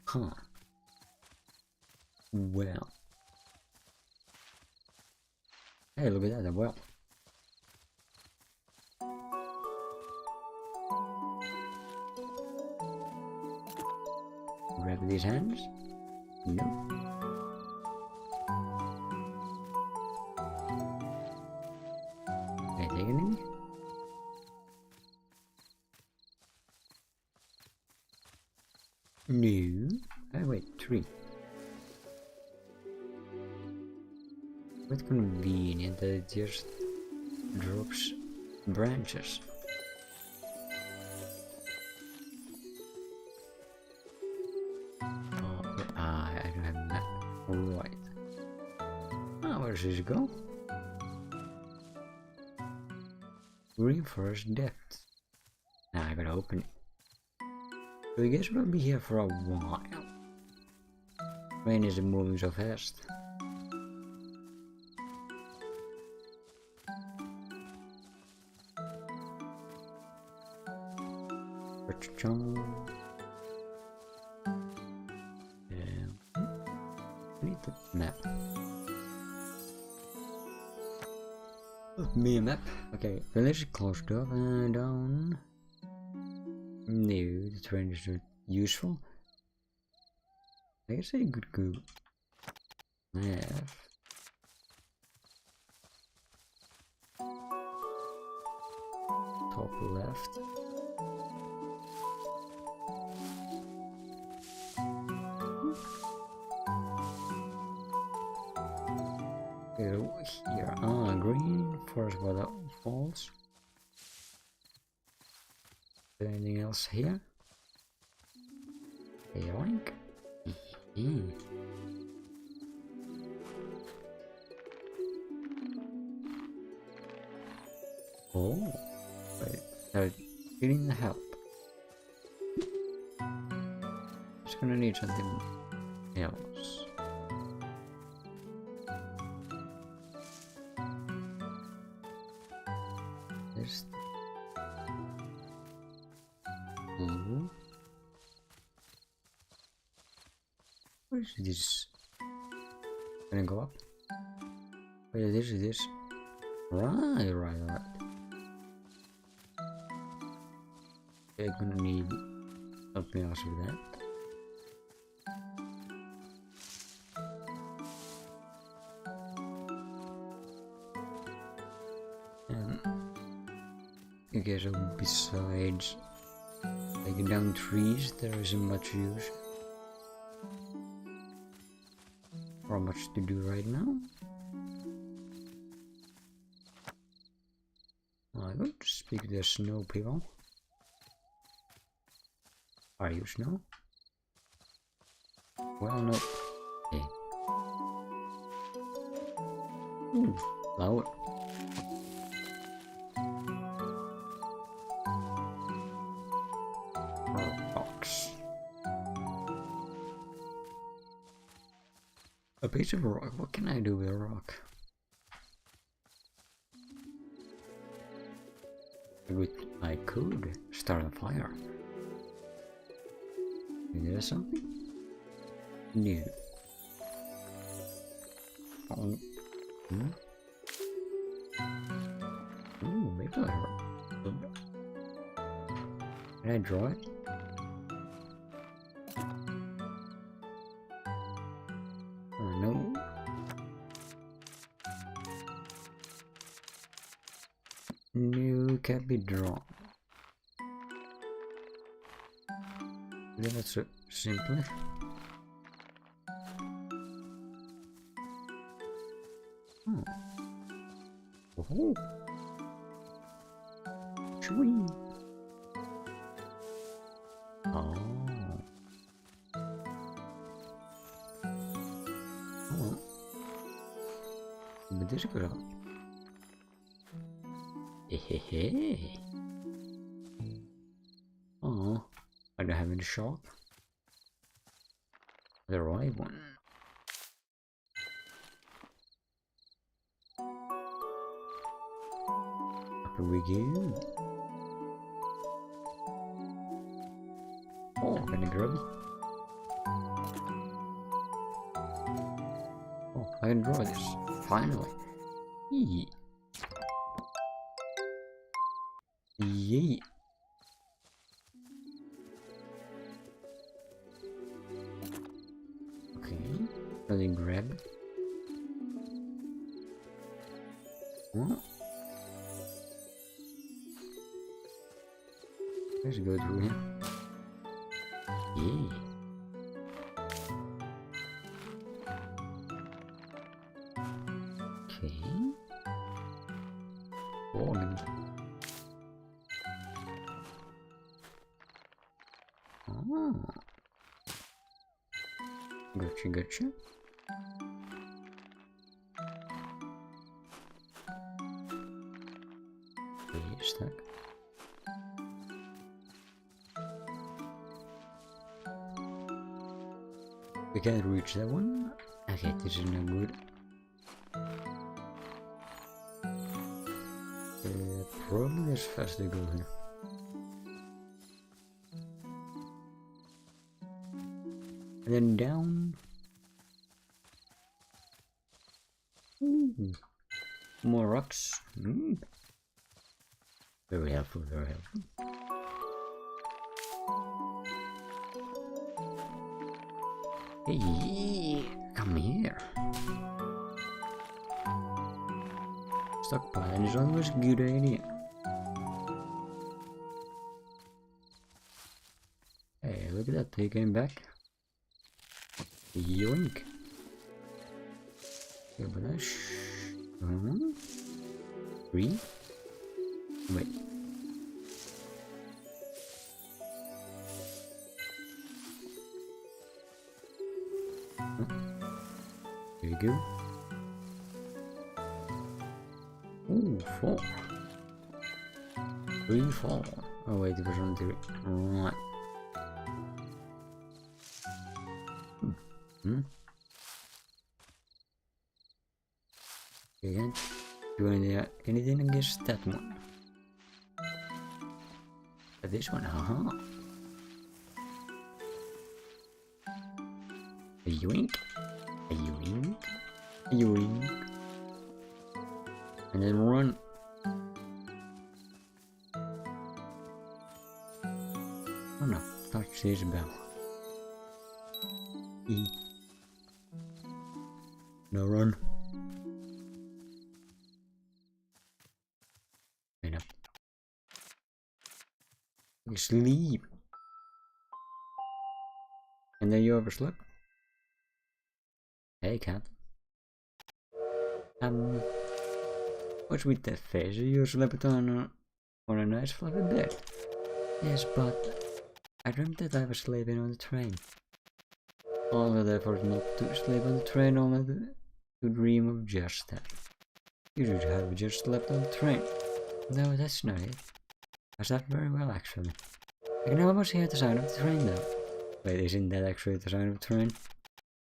Huh. Well. Hey, look at that, a well. Grab these hands? No. Can I take anything? No. Oh wait, tree. Quite convenient that it just drops branches. Oh, I don't have a map. Right. Ah, where does this go? Reinforced depth. Now I gotta open it. So I guess we'll be here for a while. Rain isn't moving so fast. I need the map. Me a map. Okay, village closed up and down. No, the terrain is not useful. I guess I could go left. Top left. Go here. Ah, green forest waterfalls. Anything else here? Yoink. Oh, wait, they're getting the help. Just gonna need something else. This. What is this? Can I go up? Wait, this is this. Right. I'm gonna need something else with that. I guess besides taking down trees, there isn't much use. Or much to do right now. I want to speak to the snow people. Are you snow? Well, no. Okay. Flower. Rocks. A piece of rock. What can I do with a rock? I could start a fire. Is there something? No. Oh. Ooh, maybe I heard. Can I draw it? Oh no. No, can't be drawn. Then that's so simple. Oh. Tree. Oh. But this could help. Hey. Oh, I don't have any shop. The right one. Here we go. Oh, can I grab it? Oh, I can draw this. Finally. Yee. Yay. Okay, I then grab it. What? Let's go through here. Yay. Oh. Gotcha, gotcha. Okay, stuck. We can't reach that one. Okay, this is not good. Probably as fast as they go here. And then down. Ooh. More rocks. Very helpful, very helpful. Hey, come here. Stockpiling is always a good idea. Hey, look at that, they came back. Yoink. Yeah, but that's 3. Wait. There you go. Ooh, 4. 3, 4. Oh wait, there was only 3. Right. Again, do anything against that one? This one, haha. A yoink, a yoink, a yoink, and then run. Oh no, touch this bell. E. No run. Wait up. You sleep. And then you overslept. Hey cat. What's with that face? You slept on a nice fluffy bed. Yes, but I dreamt that I was sleeping on the train. All that effort not to sleep on the train, only to dream of just that. You should have just slept on the train. No, that's not it. I slept very well, actually. I can almost hear the sound of the train, though. Wait, isn't that actually the sound of the train?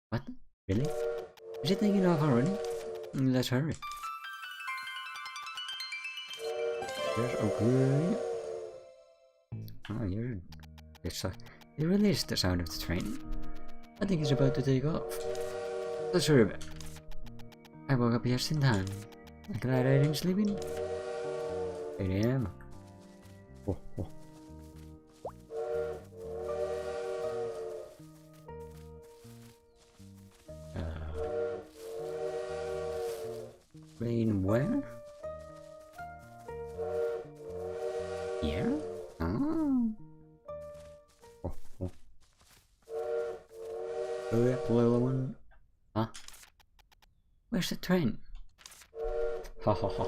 What? Really? Is it taking off already? Let's hurry. Yes, okay. Oh, you're... It really is the sound of the train. I think it's about to take off. Let's hurry back. I woke up just in time. I'm glad I didn't sleep in. 8 AM. Oh, oh. Rain where? Here? Oh. Oh, oh. Hurry up, little one. Huh? Where's the train? Ha ha ha.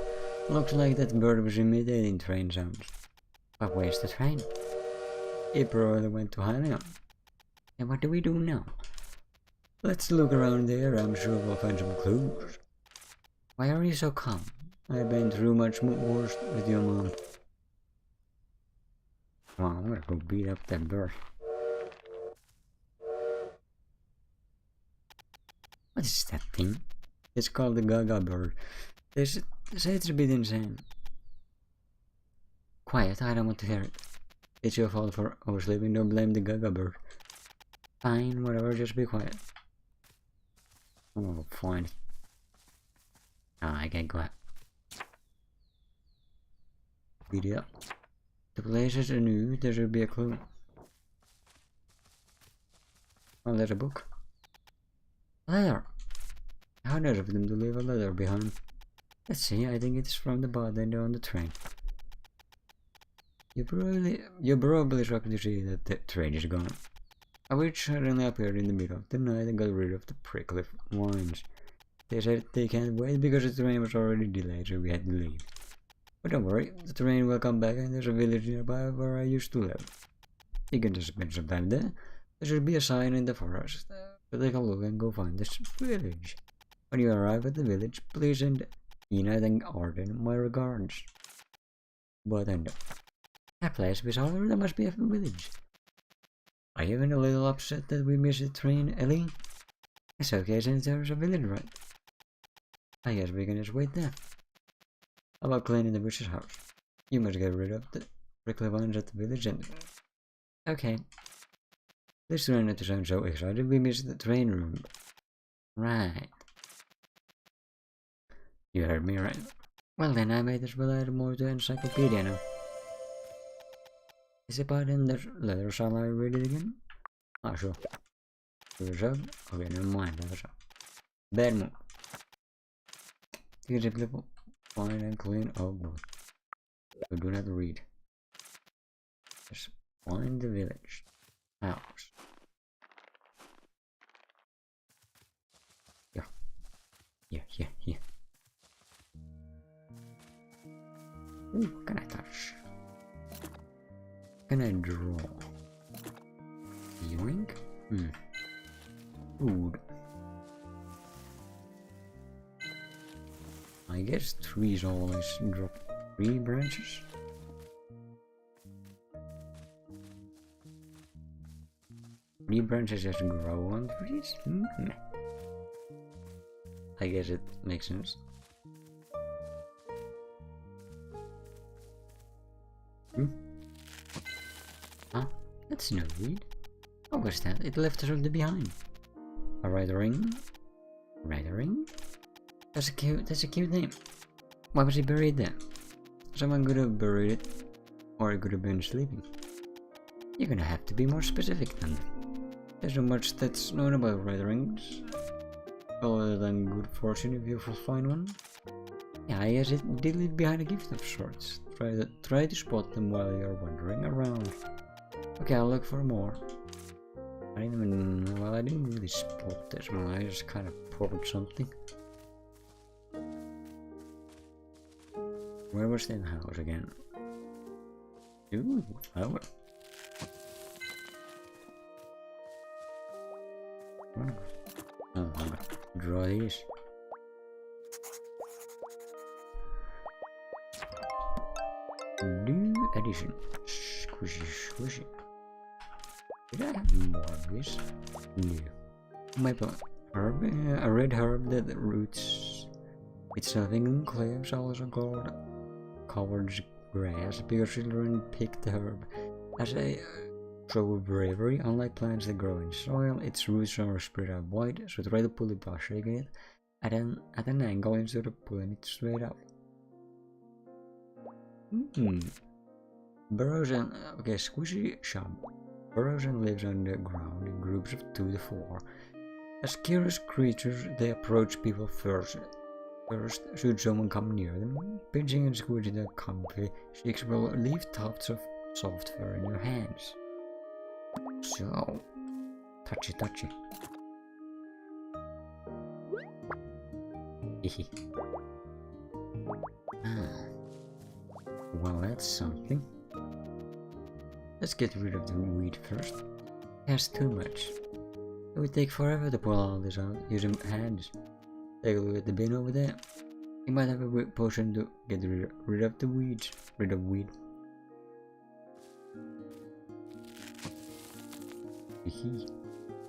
Looks like that bird was imitating train sounds. But where's the train? It probably went to Hylian. And what do we do now? Let's look around there, I'm sure we'll find some clues. Why are you so calm? I've been through much worse with your mom. Come on, I'm gonna go beat up that bird. What is that thing? It's called the Gaga bird. They say it's a bit insane. Quiet, I don't want to hear it. It's your fault for oversleeping, don't blame the Gaga bird. Fine, whatever, just be quiet. Oh, fine. Ah, I can't go out. Video. The place is new, there should be a clue. Oh, there's a book. A letter. How nice of them to leave a letter behind. Let's see, I think it's from the bartender on the train. You're probably shocked to see that the train is gone. A witch suddenly appeared in the middle of the night and got rid of the prickly vines. They said they can't wait because the train was already delayed, so we had to leave. But don't worry, the train will come back and there's a village nearby where I used to live. You can just mention them there. There should be a sign in the forest. So take a look and go find this village. When you arrive at the village, please send Enid and Arden my regards. But then, that place was all there must be a village. Are you even a little upset that we missed the train, Ellie? It's okay since there's a village right. I guess we can just wait there. How about cleaning the witch's house? You must get rid of the prickly vines at the village and... Okay. This trying not to sound so excited, we missed the train room. Right. You heard me right. Well then, I might as well add more to the encyclopedia now. Is it part in the letter? Shall I read it again? Ah, sure. Okay, never mind. Bad move. You can simply find and clean. Oh boy. So do not read. Just find the village house. Yeah. Ooh, what can I touch? Can I draw? Yoink? Food. I guess trees always drop 3 branches. Three branches just grow on trees? I guess it makes sense. Ah, that's no weed. Oh, what's that? It left us behind. A red ring? Red ring? That's a cute name. Why was he buried there? Someone could have buried it, or it could have been sleeping. You're gonna have to be more specific then. There's so much that's known about red rings. Other than good fortune if you find one. Yeah, I guess it did leave behind a gift of sorts. Try to spot them while you're wandering around. Okay, I'll look for more. I didn't really spot this one. I just kind of poured something. Where was that house again? Ooh, flower. Oh, draw these. New addition. Squishy. Did I have more of this? No. Maple herb, a red herb that roots itself in cliffs, also called covered grass, because children pick the herb as a show of bravery. Unlike plants that grow in soil, its roots are spread out wide, so try to pull it by shaking it at an angle instead of pulling it straight out. Burrows and squishy shub. Burrows and lives underground in groups of 2 to 4. As curious creatures, they approach people first. Should someone come near them, pinching and squeezing their comfy cheeks will leave tufts of soft fur in your hands. So, touchy. Well, that's something. Let's get rid of the weed first. There's too much. It would take forever to pull all this out using hands. Take a look at the bin over there. You might have a potion to get rid of the weeds. Rid of weed.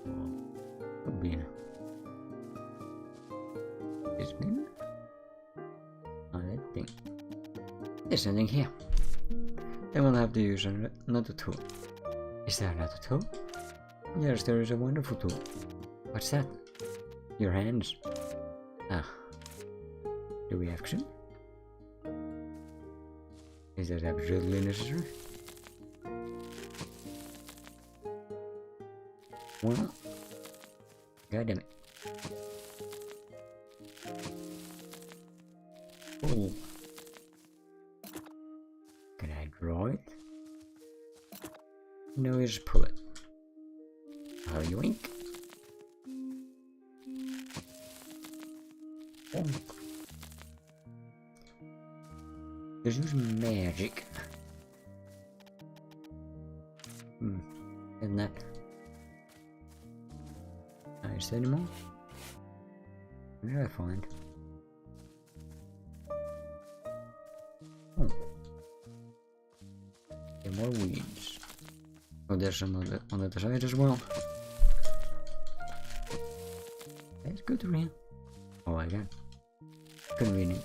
Oh, bin. This bin? Oh, that thing. There's something here. Then we'll have to use another tool. Is there another tool? Yes, there is a wonderful tool. What's that? Your hands. Ah. The reaction? Is that absolutely necessary? Well, god damn it. Oh. Can I draw it? No, you just pull it. Oh, yoink. Oh. Just use magic. And that. Nice, any more? What did I find? Oh. There are more weeds. Oh, there's some on the other side as well. That's good to read. Oh, I can. Convenient.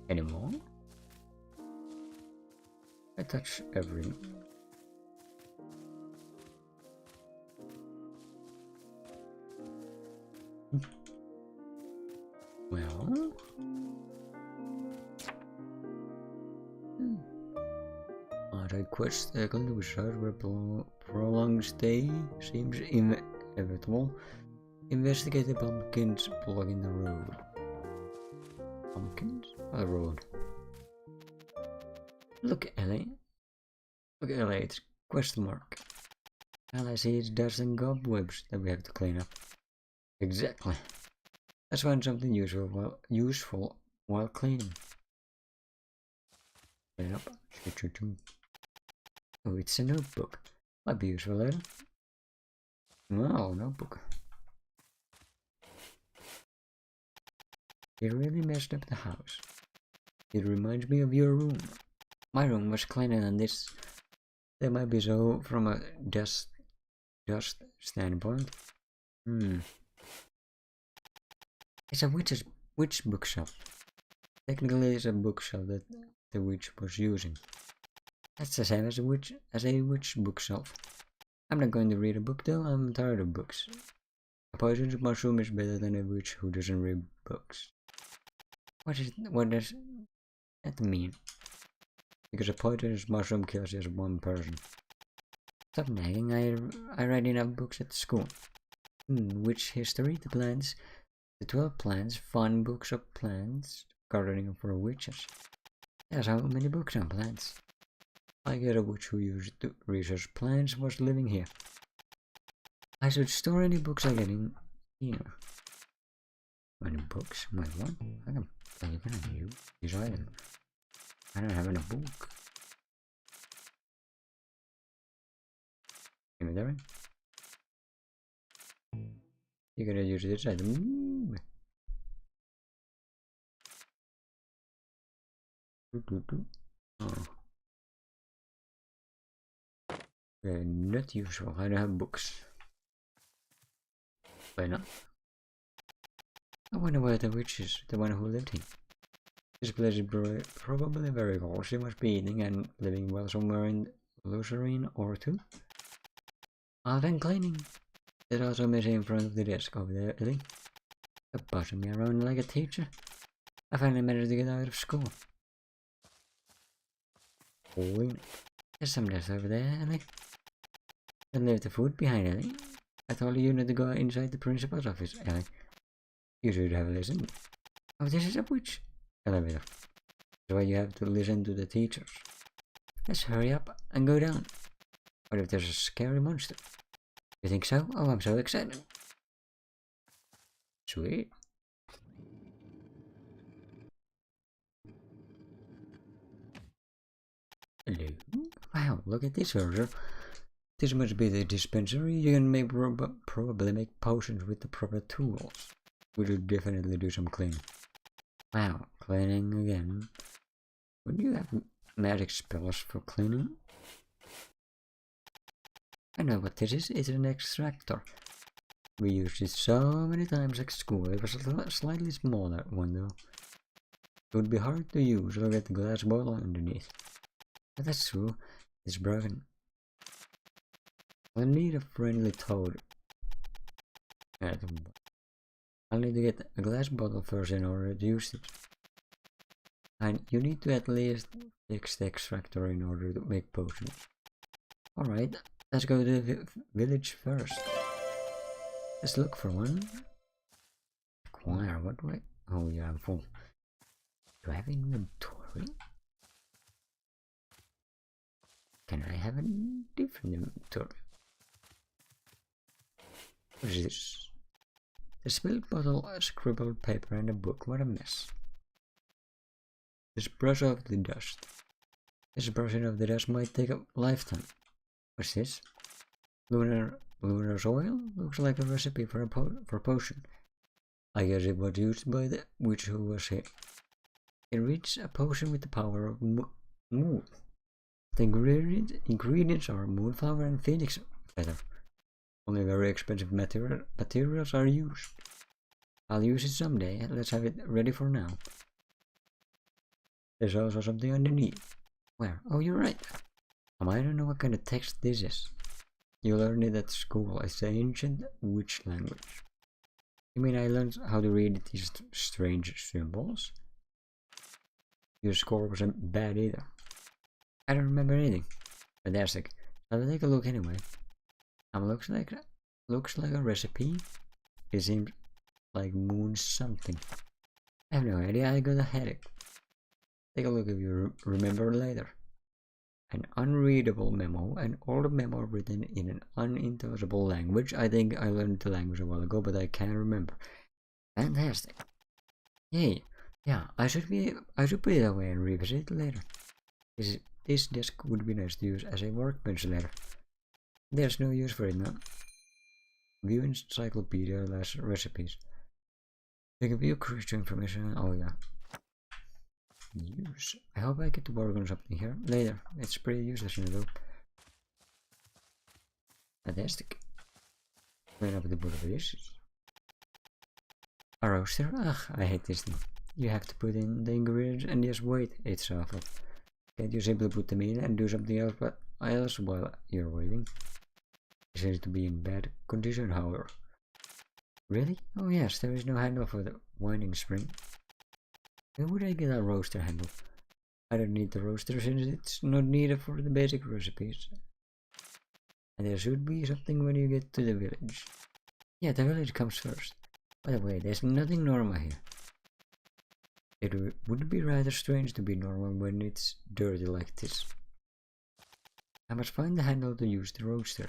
Any more? I touch every. Well. I quest the conclusion where prolonged stay seems inevitable. Investigate the pumpkins blocking the road. Pumpkins? Oh, the road. Look, Ellie. Look, Ellie, it's question mark. And I see it's dust and cobwebs that we have to clean up. Exactly. Let's find something useful while cleaning. Clean up. Oh, it's a notebook. Might be useful later. Wow, notebook. It really messed up the house. It reminds me of your room. My room was cleaner than this. That might be so from a dust standpoint. It's a witch bookshelf. Technically, it's a bookshelf that the witch was using. That's the same as a witch bookshelf. I'm not going to read a book though. I'm tired of books. A poisonous mushroom is better than a witch who doesn't read books. What does that mean? Because a poisonous mushroom kills just one person. Stop nagging. I read enough books at school. Witch history, the 12 plants, fun books of plants, gardening for witches. There's how many books on plants. I get a witch who used to research plants was living here. I should store any books I get in here. Any books? Wait, what? I can use item. I don't have any book. Inventory. You gotta use this item. Oh. They're not useful. I don't have books. Why not? I wonder where the witch is, the one who lived here. This place is probably very cold. She must be eating and living well somewhere in Lucerne or two. I'll then cleaning. There's also a message in front of the desk over there, Ellie. Stop bossing me around like a teacher. I finally managed to get out of school. Oh, there's some desk over there, Ellie. Don't leave the food behind, Ellie. I told you not to go inside the principal's office, Ellie. You should have listened. Oh, this is a witch elevator. That's why you have to listen to the teachers. Let's hurry up and go down. What if there's a scary monster? You think so? Oh, I'm so excited. Sweet. Hello. Wow, look at this order. This must be the dispensary. You can probably make potions with the proper tools. We should definitely do some cleaning. Wow, cleaning again. Would you have magic spells for cleaning? I know what this is. It's an extractor. We used it so many times at school. It was a slightly smaller one though. It would be hard to use. Look at the glass bottle underneath. But that's true. It's broken. I'll need a friendly toad. I'll need to get a glass bottle first in order to use it. And you need to at least fix the extractor in order to make potions. Alright, let's go to the village first. Let's look for one. Acquire, what do I... Oh yeah, I'm full. Do I have inventory? Can I have a different inventory? What is this? The spilled bottle, a scribbled paper and a book. What a mess. Just brush off the dust. This brushing off the dust might take a lifetime. What's this? Lunar oil? Looks like a recipe for a potion. I guess it was used by the witch who was here. It reads a potion with the power of moon. The ingredients are moonflower and phoenix feather. Only very expensive materials are used. I'll use it someday. Let's have it ready for now. There's also something underneath. Where? Oh, you're right. I don't know what kind of text this is. You learned it at school. It's the ancient witch language. You mean I learned how to read these strange symbols? Your score wasn't bad either. I don't remember anything. Fantastic. I'll take a look anyway. Looks like a recipe. It seems like moon something. I have no idea. I got a headache. Take a look if you remember later. An unreadable memo, an old memo written in an unintelligible language. I think I learned the language a while ago, but I can't remember. Fantastic. Yay. Yeah, I should put it away and revisit it later. This disk would be nice to use as a workbench later. There's no use for it now. View encyclopedia / recipes. You can view crucial information. Oh yeah. Use. I hope I get to work on something here later. It's pretty useless in though. Fantastic. Clean up the board of dishes. A roaster? Ugh, I hate this thing. You have to put in the ingredients and just wait. It's awful. Can't you simply put them in and do something else while you're waiting? It seems to be in bad condition, however. Really? Oh yes, there is no handle for the winding spring. Where would I get a roaster handle? I don't need the roaster since it's not needed for the basic recipes. And there should be something when you get to the village. Yeah, the village comes first. By the way, there's nothing normal here. It would be rather strange to be normal when it's dirty like this. I must find the handle to use the roaster.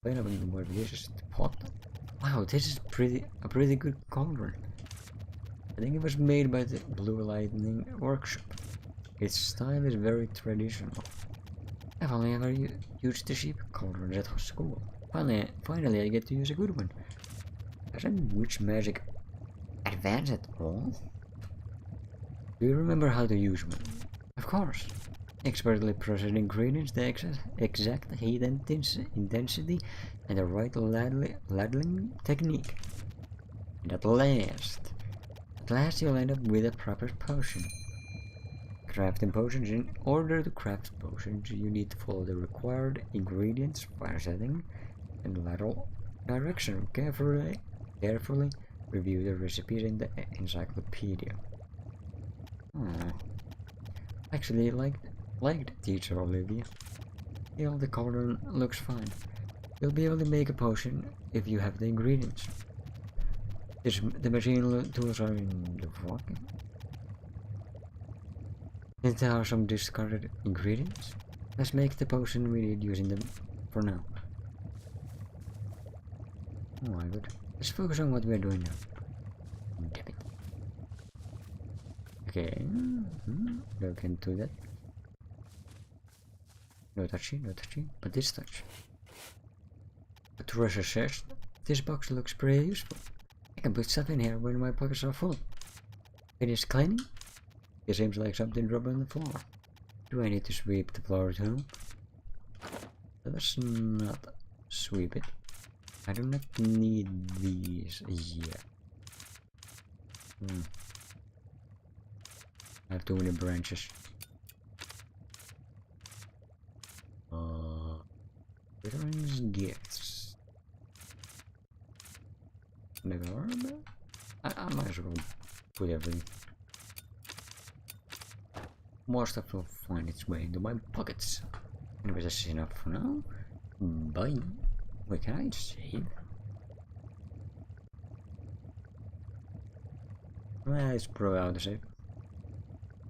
Wait a minute, what this is the pot? Wow, this is a pretty good cauldron. I think it was made by the Blue Lightning workshop. Its style is very traditional. I've only ever used the sheep cauldrons at school. Finally I get to use a good one. Doesn't witch magic advance at all? Do you remember how to use one? Of course. Expertly processed ingredients, the exact heat intensity, and the right ladling technique. And at last you'll end up with a proper potion. Crafting potions. In order to craft potions, you need to follow the required ingredients, fire setting, and lateral direction. Carefully review the recipes in the encyclopedia. Actually, liked teacher Olivia. Still, the cauldron looks fine. You'll be able to make a potion if you have the ingredients. The machine tools are in the walking. And there are some discarded ingredients. Let's make the potion we need using them for now. Oh my god. Let's focus on what we're doing now. Damn it. Okay. Look into that. No touchy, but this touch. The treasure chest. This box looks pretty useful. I can put stuff in here when my pockets are full. Finished cleaning? It seems like something dropped on the floor. Do I need to sweep the floor too? Let's not sweep it. I do not need these yet. I have too many branches. Veterans gifts. The garb? I might as well put everything. More stuff will find its way into my pockets. Anyways, that's enough for now. Bye. Wait, can I save? Let's throw out the save.